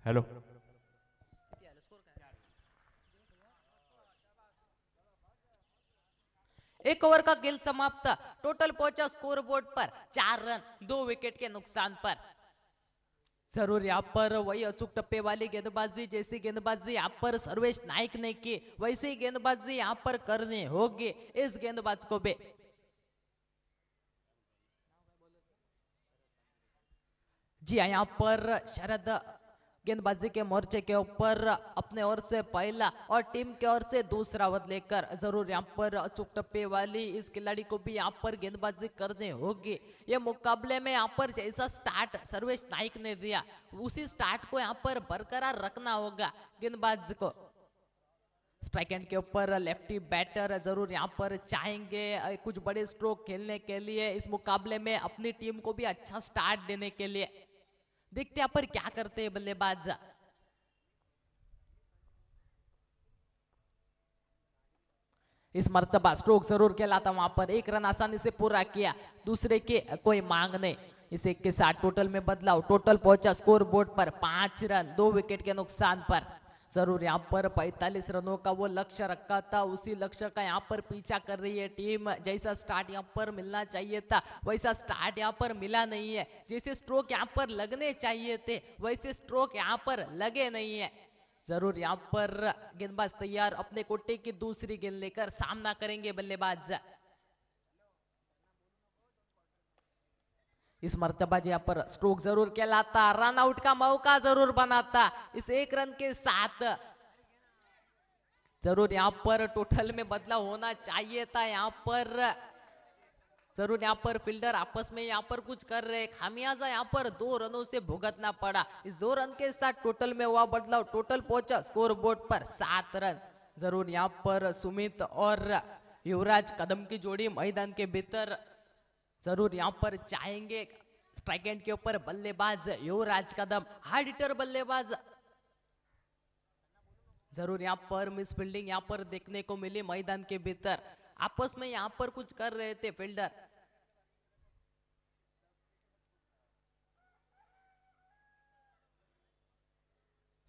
हेलो। एक ओवर का खेल समाप्त। टोटल पहुंचा स्कोर बोर्ड पर 4 रन 2 विकेट के नुकसान पर। जरूर यहाँ पर वही अचूक टप्पे वाली गेंदबाजी जैसी गेंदबाजी यहाँ पर सर्वेश नाइक ने की वैसी ही गेंदबाजी यहाँ पर करनी होगी इस गेंदबाज को भी। जी हाँ, यहाँ पर शरद गेंदबाजी के मोर्चे के ऊपर अपने ओर से पहला और टीम के ओर से दूसरा ओवर लेकर जरूर यहाँ पर अचूक टप्पे वाली इस खिलाड़ी को भी यहाँ पर गेंदबाजी करनी होगी। ये मुकाबले में यहाँ पर जैसा स्टार्ट सर्वेश नाइक ने दिया उसी स्टार्ट को यहाँ पर बरकरार रखना होगा गेंदबाज को। स्ट्राइक एंड के ऊपर लेफ्टी बैटर जरूर यहाँ पर चाहेंगे कुछ बड़े स्ट्रोक खेलने के लिए इस मुकाबले में अपनी टीम को भी अच्छा स्टार्ट देने के लिए। देखते यहाँ पर क्या करते हैं बल्लेबाज। इस मर्तबा स्ट्रोक जरूर खेलाता वहां पर, एक रन आसानी से पूरा किया, दूसरे के कोई मांग नहीं। इस एक के साथ टोटल में बदलाव, टोटल पहुंचा स्कोर बोर्ड पर 5 रन 2 विकेट के नुकसान पर। जरूर यहाँ पर 45 रनों का वो लक्ष्य रखा था, उसी लक्ष्य का यहाँ पर पीछा कर रही है टीम। जैसा स्टार्ट यहाँ पर मिलना चाहिए था वैसा स्टार्ट यहाँ पर मिला नहीं है। जैसे स्ट्रोक यहाँ पर लगने चाहिए थे वैसे स्ट्रोक यहाँ पर लगे नहीं है। जरूर यहाँ पर गेंदबाज तैयार, अपने कोटे की दूसरी गेंद लेकर सामना करेंगे बल्लेबाज। इस मर्तबा यहाँ पर स्ट्रोक जरूर कहलाता, रन आउट का मौका जरूर बनाता। इस एक रन के साथ जरूर यहाँ पर टोटल में बदलाव होना चाहिए था। यहाँ पर जरूर यहाँ पर फील्डर आपस में यहाँ पर कुछ कर रहे, खामियाजा यहाँ पर 2 रनों से भुगतना पड़ा। इस 2 रन के साथ टोटल में हुआ बदलाव, टोटल पहुंचा स्कोर बोर्ड पर 7 रन। जरूर यहाँ पर सुमित और युवराज कदम की जोड़ी मैदान के भीतर जरूर यहाँ पर चाहेंगे। स्ट्राइक एंड के ऊपर बल्लेबाज युवराज कदम, हार्ड हिटर बल्लेबाज। जरूर यहाँ पर मिस फील्डिंग यहाँ पर देखने को मिली मैदान के भीतर, आपस में यहाँ पर कुछ कर रहे थे फील्डर।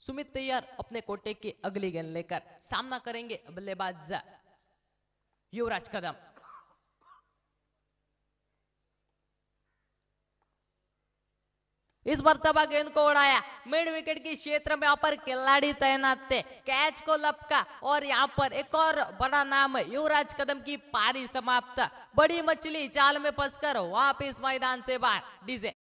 सुमित तैयार, अपने कोटे की अगली गेंद लेकर सामना करेंगे बल्लेबाज युवराज कदम। इस मर्तबा गेंद को उड़ाया, मिड विकेट के क्षेत्र में यहाँ पर खिलाड़ी तैनात थे, कैच को लपका और यहाँ पर एक और बड़ा नाम युवराज कदम की पारी समाप्त। बड़ी मछली जाल में फंसकर वापिस मैदान से बाहर। डीजे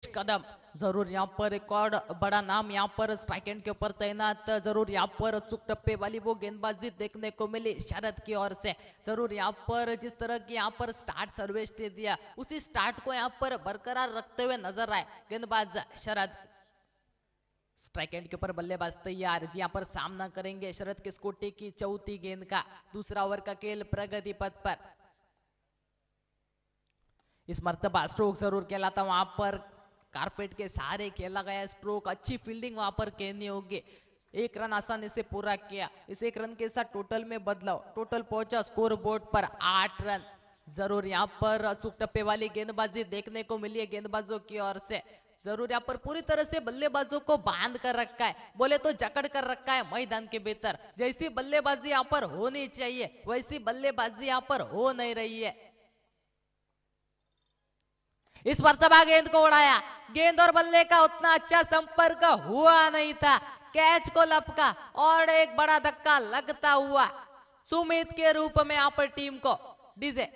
कदम, जरूर यहाँ पर एक और बड़ा नाम यहाँ पर स्ट्राइक एंड के ऊपर तैनात। जरूर यहाँ पर अचूक टप्पे वाली वो गेंदबाजी देखने को मिली शरद की ओर से। जरूर यहाँ पर जिस तरह की यहाँ पर स्टार्ट सर्वेश ने दिया उसी स्टार्ट को यहाँ पर बरकरार रखते हुए नजर आए गेंदबाज शरद। स्ट्राइक एंड के ऊपर बल्लेबाज तैयार, जी यहाँ पर सामना करेंगे शरद के स्कूटी की चौथी गेंद का। दूसरा ओवर का खेल प्रगति पथ पर। इस मर्तबा स्ट्रोक जरूर कहलाता, वहां पर कारपेट के सहारे खेला गया स्ट्रोक, अच्छी फील्डिंग वहां पर कहनी होगी। 1 रन आसानी से पूरा किया। इस 1 रन के साथ टोटल में बदलाव, टोटल पहुंचा स्कोर बोर्ड पर 8 रन। जरूर यहाँ पर अचूक टप्पे वाली गेंदबाजी देखने को मिली है गेंदबाजों की ओर से। जरूर यहाँ पर पूरी तरह से बल्लेबाजों को बांध कर रखा है, बोले तो जकड़ कर रखा है मैदान के भीतर। जैसी बल्लेबाजी यहाँ पर होनी चाहिए वैसी बल्लेबाजी यहाँ पर हो नहीं रही है। इस मर्तबा गेंद को उड़ाया, गेंद और बल्ले का उतना अच्छा संपर्क हुआ नहीं था, कैच को लपका और एक बड़ा धक्का लगता हुआ सुमित के रूप में यहाँ पर टीम को। डीजे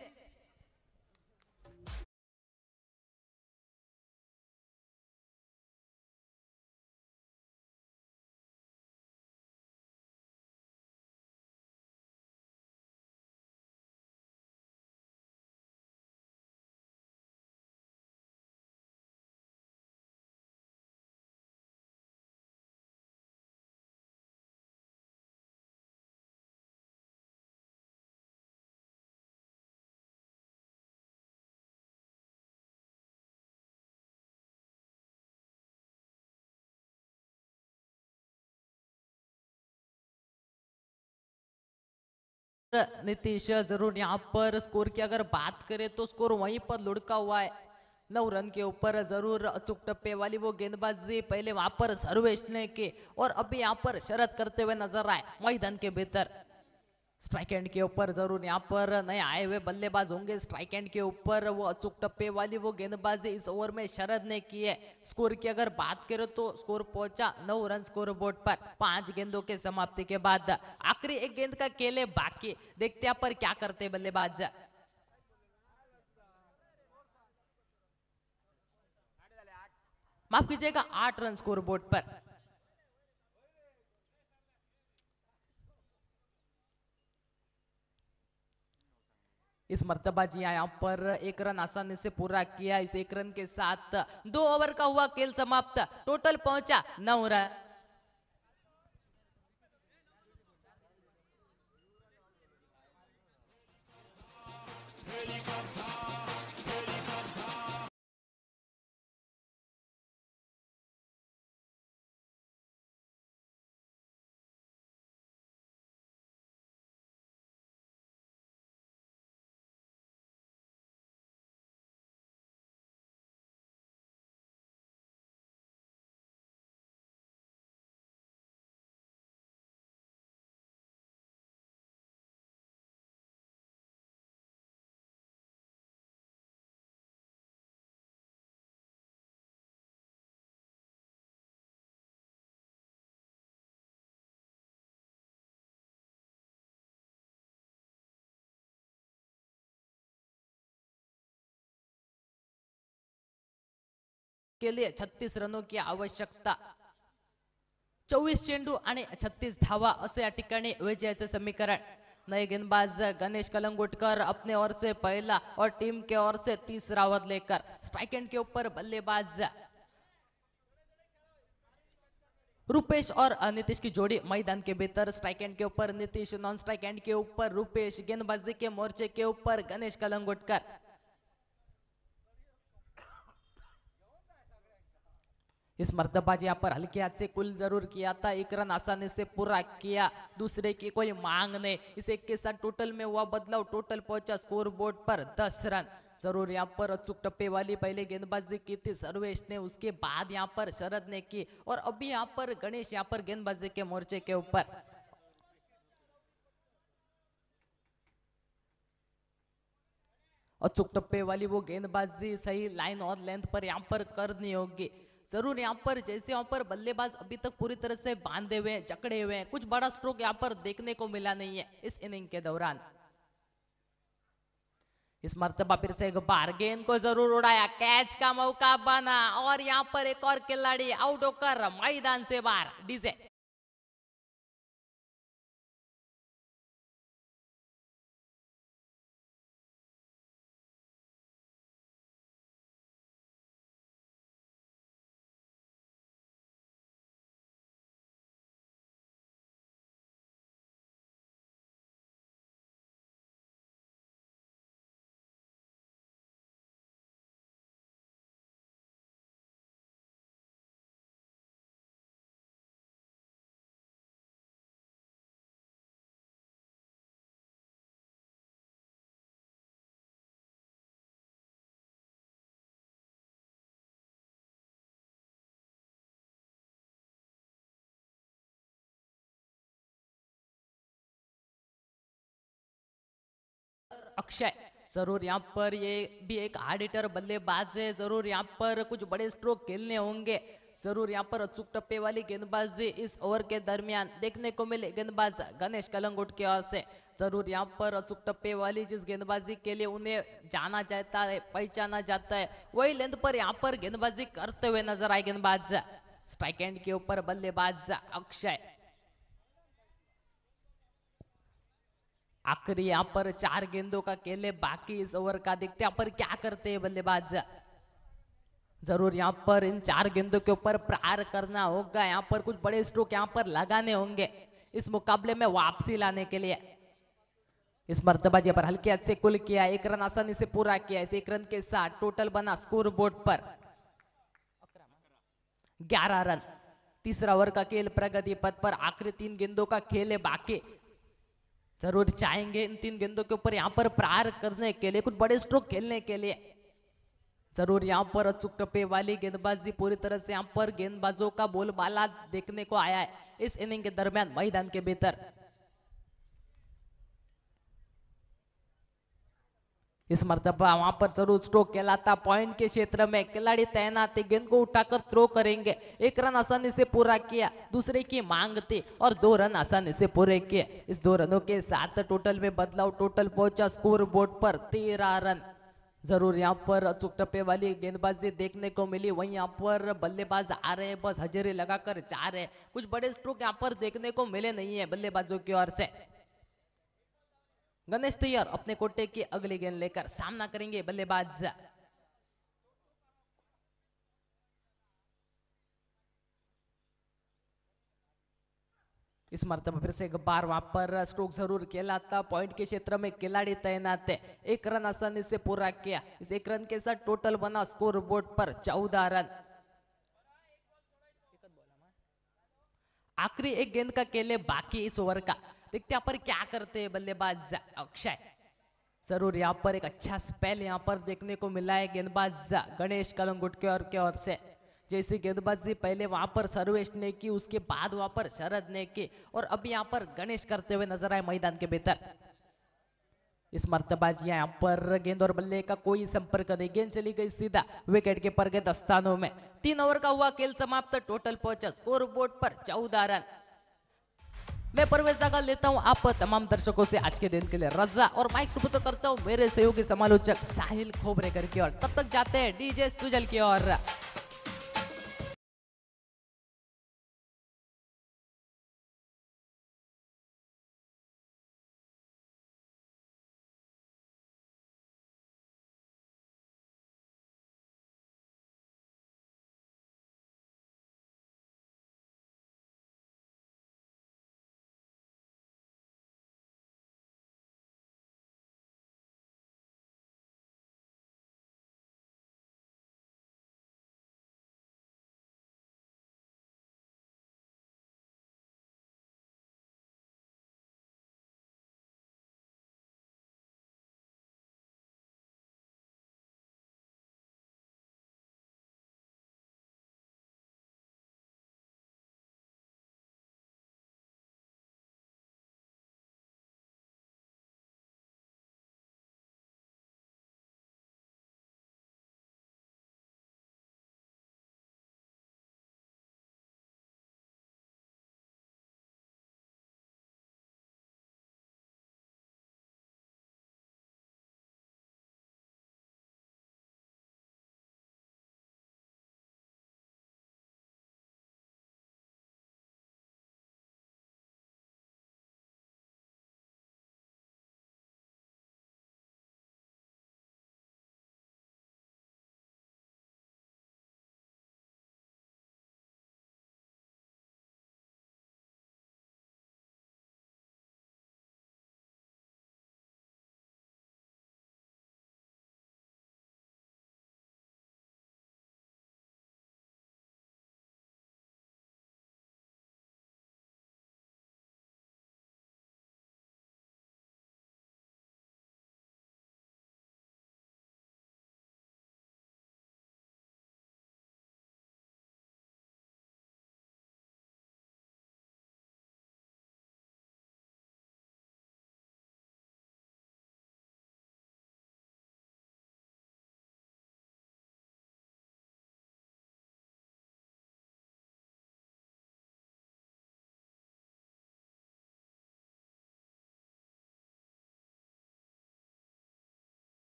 नीतीश जरूर यहाँ पर स्कोर की अगर बात करें तो स्कोर वहीं पर लुढ़का हुआ है। 9 रन के ऊपर जरूर अचूक टप्पे वाली वो गेंदबाजी पहले वहां पर सर्वेश ने की और अभी यहाँ पर शरत करते हुए नजर आए मैदान के भीतर। स्ट्राइक एंड के ऊपर जरूर यहाँ पर नए आए हुए बल्लेबाज होंगे। स्ट्राइक एंड के ऊपर वो अचूक टप्पे वाली वो गेंदबाजी इस ओवर में शरद ने की है। स्कोर की अगर बात करें तो स्कोर पहुंचा 9 रन स्कोर बोर्ड पर 5 गेंदों के समाप्ति के बाद। आखिरी एक गेंद का खेल है बाकी, देखते हैं पर क्या करते बल्लेबाज। माफ कीजिएगा 8 रन स्कोर बोर्ड पर। इस मर्तबा जी यहाँ पर 1 रन आसानी से पूरा किया। इस 1 रन के साथ 2 ओवर का हुआ खेल समाप्त। टोटल पहुंचा 9 रन। के लिए 36 रनों की आवश्यकता। 24 चेंडू आणि 36 धावा असे या ठिकाणी विजयाचे समीकरण। नए गेंदबाज गणेश कलंगुटकर अपने ओर से पहला और टीम के ओर से तीसरा ओवर लेकर स्ट्राइक एंड के ऊपर बल्लेबाज रुपेश और नीतीश की जोड़ी मैदान के भीतर। स्ट्राइक एंड के ऊपर नीतीश, नॉन स्ट्राइक एंड के ऊपर रुपेश, गेंदबाजी के मोर्चे के ऊपर गणेश कलंगुटकर। इस मर्तबाज यहाँ पर हल्के हाथ से कुल जरूर किया था। 1 रन आसानी से पूरा किया, दूसरे की कोई मांग नहीं। इस एक के साथ टोटल में हुआ बदलाव, टोटल पहुंचा स्कोर बोर्ड पर 10 रन। जरूर यहाँ पर अचूक टप्पे वाली पहले गेंदबाजी की थी सर्वेश ने, उसके बाद यहाँ पर शरद ने की और अभी यहाँ पर गणेश यहाँ पर गेंदबाजी के मोर्चे के ऊपर। अचूक टप्पे वाली वो गेंदबाजी सही लाइन और लेंथ पर यहाँ पर करनी होगी। जरूर यहाँ पर जैसे यहाँ पर बल्लेबाज अभी तक पूरी तरह से बांधे हुए हैं, जकड़े हुए हैं, कुछ बड़ा स्ट्रोक यहाँ पर देखने को मिला नहीं है इस इनिंग के दौरान। इस मर्तबा फिर से एक बार गेंद को जरूर उड़ाया, कैच का मौका बना और यहाँ पर एक और खिलाड़ी आउट होकर मैदान से बाहर। डीजे अक्षय, जरूर यहाँ पर ये भी एक हार्ड हिटर बल्लेबाज है। जरूर यहाँ पर कुछ बड़े स्ट्रोक खेलने होंगे। जरूर यहाँ पर अचूक टप्पे वाली गेंदबाजी इस ओवर के दरमियान देखने को मिले गेंदबाज गणेश कलंगुट की ओर से। जरूर यहाँ पर अचूक टप्पे वाली जिस गेंदबाजी के लिए उन्हें जाना जाता है, पहचाना जाता है, वही लेंथ पर यहाँ पर गेंदबाजी करते हुए नजर आए गेंदबाज। स्ट्राइक एंड के ऊपर बल्लेबाज अक्षय। आखिरी यहाँ पर 4 गेंदों का खेल बाकी इस ओवर का, देखते हैं यहाँ पर क्या करते हैं बल्लेबाज। जरूर यहाँ पर इन 4 गेंदों के ऊपर प्रहार करना होगा। यहाँ पर कुछ बड़े स्ट्रोक यहाँ पर लगाने होंगे इस मुकाबले में वापसी लाने के लिए। इस मर्तबाजी पर हल्के हाथ से कुल किया, 1 रन आसानी से पूरा किया। इस 1 रन के साथ टोटल बना स्कोर बोर्ड पर 11 रन। तीसरा ओवर का खेल प्रगति पथ पर, आखिरी 3 गेंदों का खेल है बाकी। जरूर चाहेंगे इन 3 गेंदों के ऊपर यहाँ पर प्रहार करने के लिए, कुछ बड़े स्ट्रोक खेलने के लिए। जरूर यहाँ पर अचूक टप्पे वाली गेंदबाजी, पूरी तरह से यहाँ पर गेंदबाजों का बोलबाला देखने को आया है इस इनिंग के दरमियान मैदान के भीतर। इस मर्तबा वहां पर जरूर स्ट्रोक कहलाता, पॉइंट के क्षेत्र में खिलाड़ी तैनात, गेंद को उठाकर थ्रो करेंगे। 1 रन आसानी से पूरा किया, दूसरे की मांग थी और 2 रन आसानी से पूरे किए। इस 2 रनों के साथ टोटल में बदलाव, टोटल पहुंचा स्कोर बोर्ड पर 13 रन। जरूर यहाँ पर अचूक टप्पे वाली गेंदबाजी देखने को मिली, वहीं यहाँ पर बल्लेबाज आ रहे हैं, बस हजेरी लगाकर जा रहे हैं। कुछ बड़े स्ट्रोक यहाँ पर देखने को मिले नहीं है बल्लेबाजों की ओर से। गणेश तैयार अपने कोटे की अगली गेंद लेकर सामना करेंगे बल्लेबाज। इस मर्तबा फिर से एक बार वहां पर स्ट्रोक जरूर कहलाता, पॉइंट के क्षेत्र में खिलाड़ी तैनात है। 1 रन आसानी से पूरा किया, इस 1 रन के साथ टोटल बना स्कोर बोर्ड पर 14 रन। आखिरी एक गेंद का खेल बाकी इस ओवर का, देखते यहाँ पर क्या करते हैं बल्लेबाज अक्षय। जरूर यहाँ पर एक अच्छा स्पेल यहाँ पर देखने को मिला है गेंदबाज गणेश कलंगुट के ओर से। जैसी गेंदबाजी पहले वहां पर सर्वेश ने की, उसके बाद वहां पर शरद ने की और अभी यहाँ पर गणेश करते हुए नजर आए मैदान के भीतर। इस मर्तबाजी यहाँ पर गेंद और बल्ले का कोई संपर्क नहीं, गेंद चली गई सीधा विकेट के पर के दस्तानों में। 3 ओवर का हुआ खेल समाप्त, टोटल पहुंचा स्कोर बोर्ड पर 14 रन। मैं परवेज जागल लेता हूं आप तमाम दर्शकों से आज के दिन के लिए रजा और माइक सुपुर्द करता हूं मेरे सहयोगी समालोचक साहिल खोबरेकर की ओर। तब तक जाते हैं डीजे सुजल की ओर।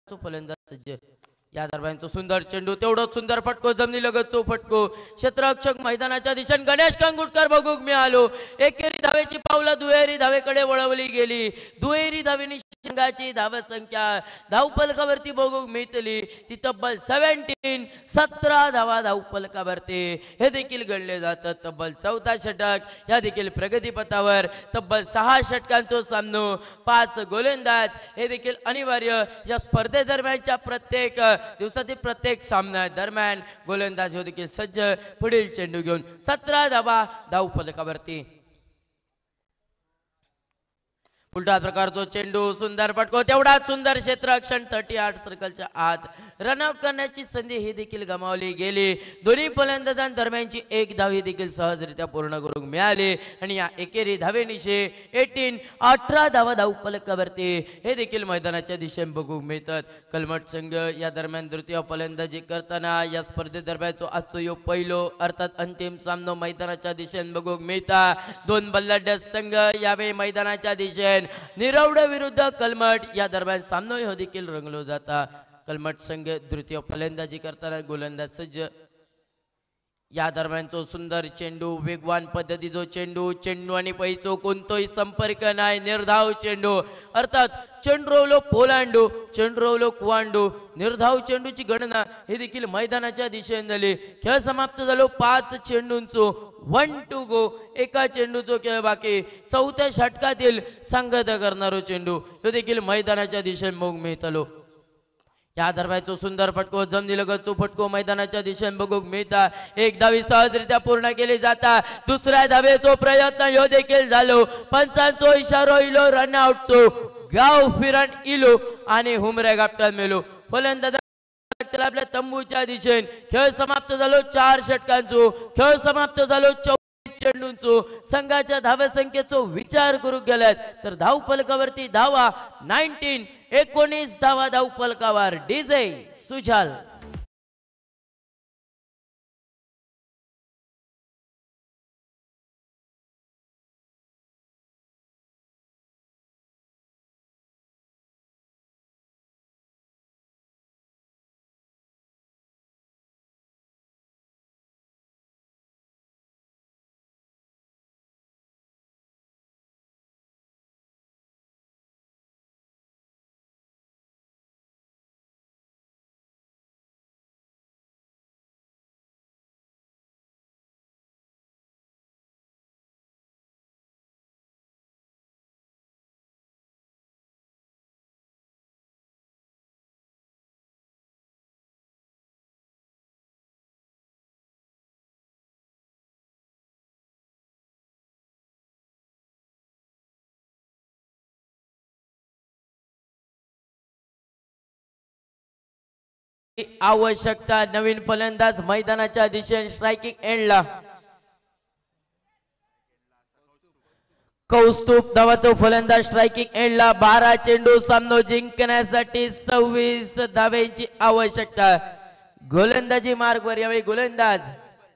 फलंदाज सज्ज या दरम्यान सुंदर चेंडू, तेवढंच सुंदर फटको, जमिनी लगत फटको, क्षेत्ररक्षक मैदानाच्या दिशेने गणेश कांगुटकर बघूक मिळालो। एकेरी धावेची पावलं दुहेरी धावेकडे वळवली गेली, दुहेरी धावेनी संघाची धावसंख्या धावफलकावरती बघूक मिळतली ती तब्बल 17 धावा धावफलकावरती हे देखील गणले जातात. तब्बल 14 षटक या देखील प्रगतीपथावर तब्बल 6 षटकांचा सामनो 5 गोलंदाज हे देखील अनिवार्य या स्पर्धेदरम्यानच्या प्रत्येक दिवसातील प्रत्येक सामना दरम्यान गोलंदाज हे देखील सज्ज पुढील चेंडू घेऊन 17 धावा धावफलकावरती. उलटा प्रकारचा चेंडू सुंदर फटको तेवढाच सुंदर क्षेत्ररक्षण 38 सर्कलच्या आत रनआउट करण्याची संधी ही देखील गमावली गेली. दोन्ही फलंदाजांदरम्यानची एक धाव ही देखील सहजरित्या पूर्ण करून मिळाली आणि या एकेरी धावेनिशी 18 धावा धावफलकावरती हे देखील मैदानाच्या दिशेने बघू मिळतात. कलमट संघ या दरम्यान द्वितीय फलंदाजी करताना या स्पर्धेदरम्यानचो आजचो यो पहिलो अर्थात अंतिम सामनो मैदानाच्या दिशेने बघू मिळता. दोन बल्लाढ्य संघ यावेळी मैदानाच्या दिशेने निरवडे विरुद्ध कलमट या दरम्यान सामना हो देखील रंगलो जाता. कलमट संघ द्वितीय फलंदाजी करताना गोलंदाज सज्ज या दरम्यानचो सुंदर चेंडू वेगवान पद्धतीचो चेंडू आणि पैचो कोणतोही संपर्क नाही. निर्धाव चेंडू अर्थात चेंडू रोवलो पोलांडू चेंडू रोवलो कुवांडू निर्धाव चेंडूची गणना हे देखील मैदानाच्या दिशेने झाली. खेळ समाप्त झालो 5 चेंडूंचो 1 to go एका चेंडूचो खेळ बाकी. चौथ्या षटकातील संगत करणारो चेंडू हे देखील मैदानाच्या दिशेने बघूक मिळतलो. या दरम्यानचो सुंदर फटको जमिनीलगतचो फटको मैदानाच्या दिशेने बघूक मिळता. एक धावी सहजरित्या पूर्ण केली जाता. दुसऱ्या धावेचो प्रयत्न ह्यो देखील झालो. पंचांचो इशारो इलो रनआउटचो गाव फिरण इलो आणि हुमरे गापटान मेलो. फलंदाज आपल्या तंबूच्या दिशेने खेळ समाप्त झालो 4 षटकांचो. खेळ समाप्त झालो 24 चेंडूंचो. संघाच्या धावसंख्येचो विचार करू गेल्यात तर धावफलकावरती धावा 19 धावा धावफलकावर डीजे सुजाल. आवश्यकता नवीन फलंदाज मैदानाच्या दिशेने स्ट्रायकिंग एंडला. कौस्तुभ नावाचा फलंदाज स्ट्रायकिंग एंडला. 12 चेंडू सामना जिंकण्यासाठी 26 धावेची आवश्यकता. गोलंदाजी मार्गवर यावेळी गोलंदाज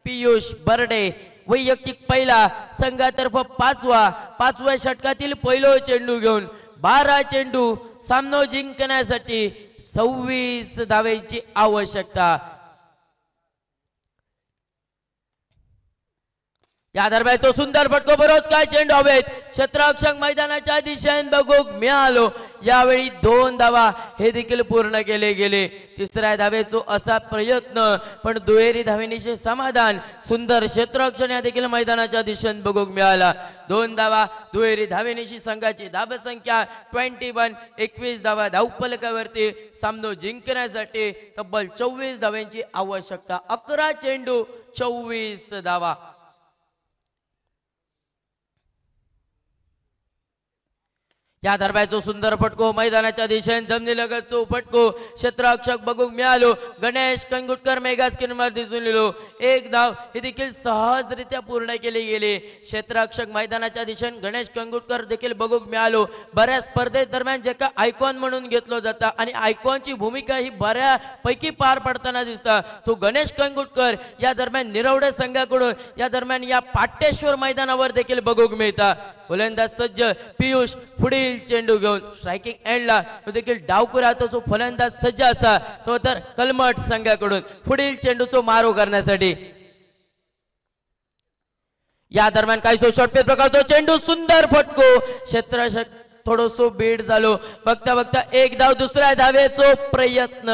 पियुष बर्डे वैयक्तिक पहिला संघातर्फ 5व्या षटकातील पहिलो चेंडू घेऊन 12 चेंडू सामना जिंकण्यासाठी 26 धावेची आवश्यकता. या दरम्यानचो सुंदर फटको बरोच काय चेंडू हवेत क्षेत्ररक्षक मैदानाच्या दिशेने बघूक मिळालो. यावेळी 2 धावा हे देखील पूर्ण केले गेले. तिसऱ्या धावेचो असा प्रयत्न पण दुहेरी धावेनिशी समाधान. सुंदर क्षेत्ररक्षण या देखील मैदानाच्या दिशेने बघूक मिळाला. 2 धावा दुहेरी धावेनिशी संघाची धावसंख्या 21 धावा धावफलकावरती सामना जिंकण्यासाठी तब्बल 24 धावांची आवश्यकता. 11 चेंडू 24 धावा. या दरम्यानचो सुंदर फटको मैदानाच्या दिशेने जमिनीलगतचो फटको क्षेत्ररक्षक बघूक मिळालो. गणेश कंगुटकर मेगा स्क्रीनवर दिसून येलो. एक धाव ही देखील सहजरित्या पूर्ण केली गेली. क्षेत्ररक्षक मैदानाच्या दिशेने गणेश कंगुटकर देखील बघूक मिळालो. बऱ्याच स्पर्धे दरम्यान जेका आयकॉन म्हणून घेतलो जाता आणि आयकॉनची भूमिका ही बऱ्यापैकी पार पडताना दिसता. तो गणेश कंगुटकर या दरम्यान निरवडे संघाकडून या दरम्यान या पाटेश्वर मैदानावर देखील बघूक मिळता. गोलंदाज सज्ज पियुष पुढील चेंडू घेऊन स्ट्रायकिंग एंडला देखील डावकुराचो फलंदाज सज्ज असा तो तर कलमट संघाकडून पुढील चेंडूचो मारो करण्यासाठी. या दरम्यान काही शॉर्टपिच प्रकारचा चेंडू सुंदर फटको क्षेत्ररक्षक थोडोसो बीड झालो. बघता बघता एक धाव दुसऱ्या धावेचो प्रयत्न,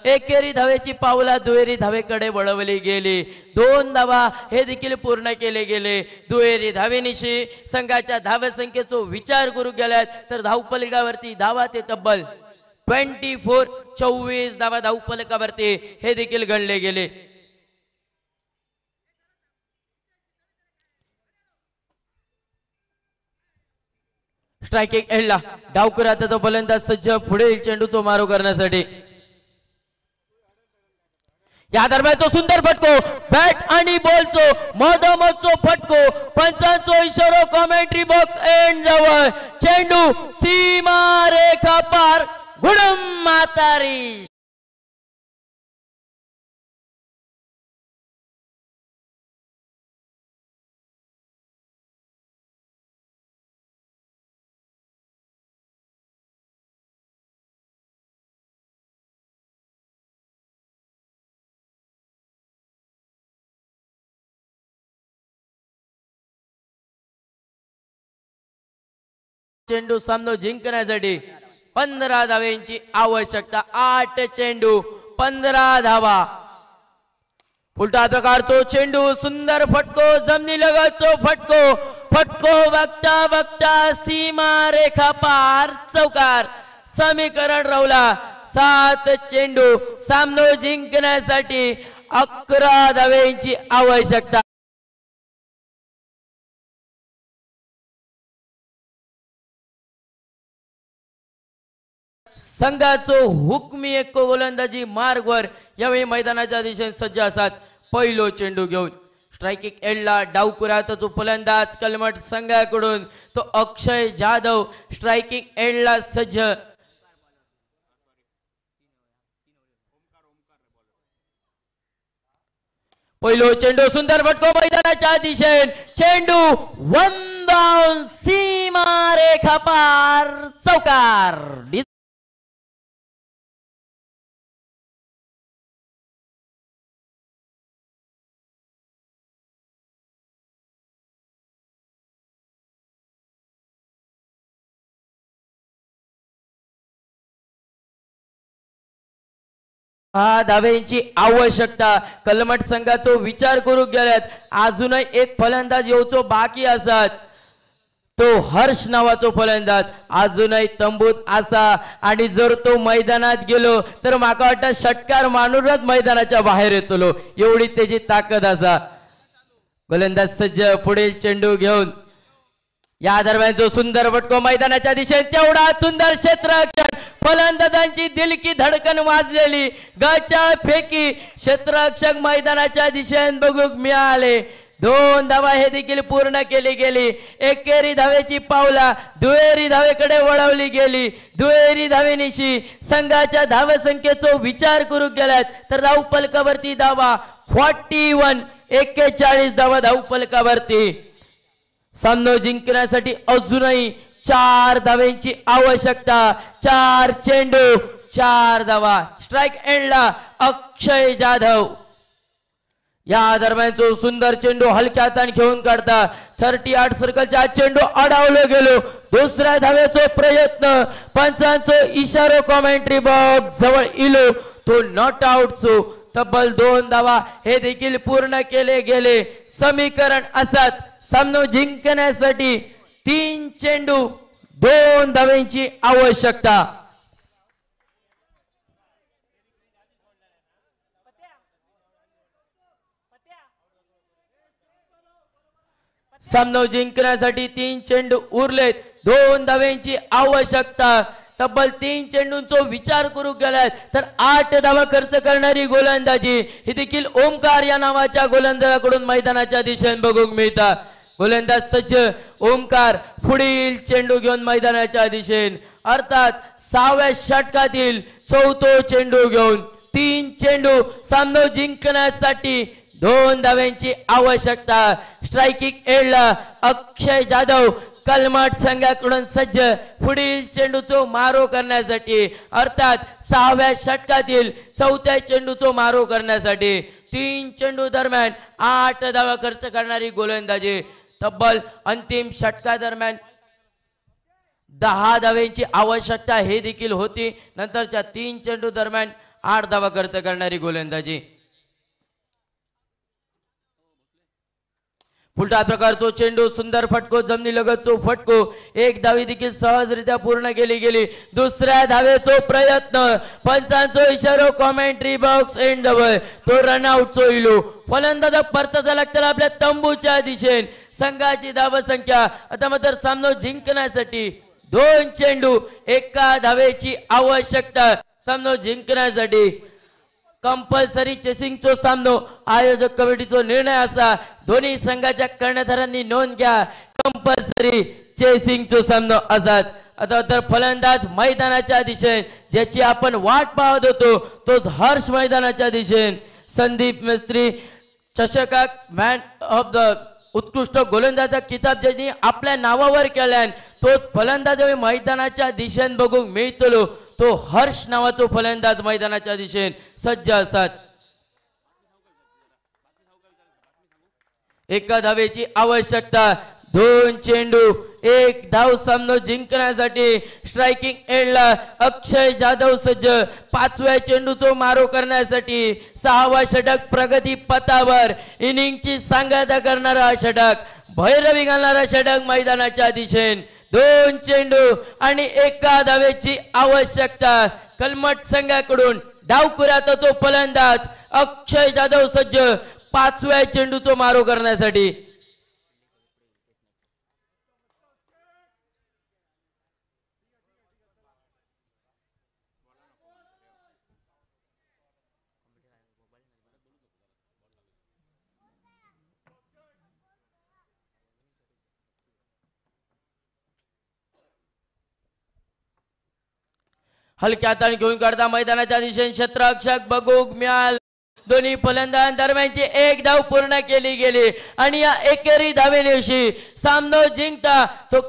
एकेरी धावेची पावला दुहेरी धावेकडे वळवली गेली. 2 धावा हे देखील पूर्ण केले गेले. दुहेरी धावेनिशी संघाच्या धावसंख्येचा विचार करू गेल्यात तर धावफलकावरती धावा ते तब्बल 24 धावा धावफलकावरती हे देखील गणले गेले. स्ट्रायकिंग एंडला डावकर आता तो फलंदाज सज्ज पुढील चेंडूचो मारो करण्यासाठी. या दरम्यानचो सुंदर फटको, बॅट आणि बॉलचो मधोमधचो फटको, पंचांचो इशारो कॉमेंट्री बॉक्स एंड जवळ, चेंडू सीमा रेखा पार, गुडम मातारी. चेंडू सामना जिंकण्यासाठी 15 धावांची आवश्यकता. 8 चेंडू 15 धावा. उलटा प्रकारचो चेंडू, सुंदर फटको, जमिनी लगतचो फटको, फटको बघता बघता सीमा रेखा पार, चौकार. समीकरण रावला 7 चेंडू सामना जिंकण्यासाठी 11 धावांची आवश्यकता. संघाचो हुकमी एक गोलंदाजी मार्गवर यावेळी मैदानाच्या दिशेने सज्ज असतात. पहिलो चेंडू घेऊन स्ट्रायकिंग एंडला डावकुरात जो फलंदाज कलमट संघाकडून तो अक्षय जाधव स्ट्रायकिंग एंडला सज्ज. पहिलो चेंडू, सुंदर फटको मैदानाच्या दिशेने, चेंडू 1 डाऊन, सीमा रेखा पार, चौकार. धावेंची आवश्यकता. कलमट संघाचो विचार करू गेल्यात अजूनही एक फलंदाज येऊचो बाकी असत. तो हर्ष नावाचो फलंदाज अजूनही तंबूत असा आणि जर तो मैदानात गेलो तर माका वाटतं षटकार मानूनच मैदानाच्या बाहेर येतलो, एवढी त्याची ताकद असा. गोलंदाज सज्ज पुढील चेंडू घेऊन. या दरम्यान जो सुंदर फटको मैदानाच्या दिशेने, तेवढा सुंदर क्षेत्ररक्षण, फलंदाजांची दिलकी धडकन वाजलेली गचा फेकी, क्षेत्ररक्षक मैदानाच्या दिशेने बघूक मिळाले. 2 धावा हे देखील पूर्ण केली गेली. एकेरी धावेची पावला दुहेरी धावेकडे वळवली गेली. दुहेरी धावेनिशी संघाच्या धावसंख्येचा विचार करू गेल्यात तर धावफलकावरती धावा 41 धावा धावफलकावरती. सामना जिंकण्यासाठी अजूनही 4 धावांची आवश्यकता. 4 चेंडू 4 धावा. स्ट्राइक एंडला अक्षय जाधव. या दरम्यान जो सुंदर चेंडू हलक्या हाताने घेऊन काढता 38 सर्कलचा चेंडू अडवलो गेलो. दुसऱ्या धावेचा प्रयत्न, पंचांचो इशारो कॉमेंट्री बॉक्स जवळ इलो. तो नॉट आउटचो तब्बल 2 धावा हे देखील पूर्ण केले गेले. समीकरण असत सामना जिंकण्यासाठी 3 चेंडू 2 धावांची आवश्यकता. सामना जिंकण्यासाठी 3 चेंडू उरलेत. 2 धावांची आवश्यकता. तब्बल 3 चेंडूंचा विचार करू गेलात तर 8 धावा खर्च करणारी गोलंदाजी ही देखील ओमकार या नावाच्या गोलंदाजाकडून मैदानाच्या दिशेने बघूक मिळतात. गोलंदाज सज्ज ओमकार पुढील चेंडू घेऊन मैदानाच्या दिशेने, अर्थात 6व्या षटकातील 4थो चेंडू घेऊन. 3 चेंडू सामना जिंकण्यासाठी 2 धावांची आवश्यकता. स्ट्राइकिंग एंडला अक्षय जाधव कलमट संघाकडून सज्ज पुढील चेंडूचो मारो करण्यासाठी, अर्थात 6व्या षटकातील 4थ्या चेंडूचो मारो करण्यासाठी. 3 चेंडू दरम्यान 8 धावा खर्च करणारी गोलंदाजी. तब्बल अंतिम षटका दरम्यान 10 धावेची आवश्यकता हे देखील होती. नंतरच्या 3 चेंडू दरम्यान 8 धावा खर्च करणारी गोलंदाजी. पुलटा प्रकारचो चेंडू सुंदर फटको जमिनीलगतचो फटको 1 धावी देखील सहजरित्या पूर्ण केली गेली. दुसऱ्या धावेचो प्रयत्न पंचांचो इशारो कॉमेंट्री बॉक्स एंड जवळ तो रनआउटचो इलो. फलंदाज परताचा लागताना आपल्या तंबूच्या दिशेन. संघाची धावसंख्या आता मात्र सामना जिंकण्यासाठी 2 चेंडू 1 धावेची आवश्यकता सामना जिंकण्यासाठी. कंपल्सरी चेसिंगचो सामनो आयोजक कमिटीचो निर्णय असा. दोन्ही संघाच्या कर्णधारांनी नोंद घ्या. कंपल्सरी चेसिंगचो सामनो आसात. आता तर फलंदाज मैदानाच्या दिशेन ज्याची आपण वाट पाहत होतो तोच हर्ष मैदानाच्या दिशेन. संदीप मिस्त्री चषकाक मॅन ऑफ द उत्कृष्ट गोलंदाजा किताब ज्यांनी आपल्या नावावर केल्यान तोच फलंदाज मैदानाच्या दिशेन बघूक मिळतलो. तो हर्ष नावाचो फलंदाज मैदानाच्या दिशेन सज्ज असतात. 1 धावेची आवश्यकता. 2 चेंडू 1 धाव सामना जिंकण्यासाठी स्ट्रायकिंग एंडला अक्षय जाधव सज्ज. 5व्या चेंडूचो मारो करण्यासाठी 6वा षटक प्रगती पथावर. इनिंगची सांगता करणारा षटक भैरवी घालणारा षटक मैदानाच्या दिशेन. 2 चेंडू आणि 1 धावेची आवश्यकता. कलमट संघाकडून डावखुऱ्याचा तो फलंदाज अक्षय जाधव सज्ज 5व्या चेंडूचो मारो करण्यासाठी. हलक्या हाताने घेऊन काढता मैदानाच्या दिशेने क्षेत्ररक्षक बघूक मिळाल. दोन्ही फलंदाजांदरम्यानची 1 धाव पूर्ण केली गेली आणि या एकेरी धावेदिवशी सामना जिंकता तो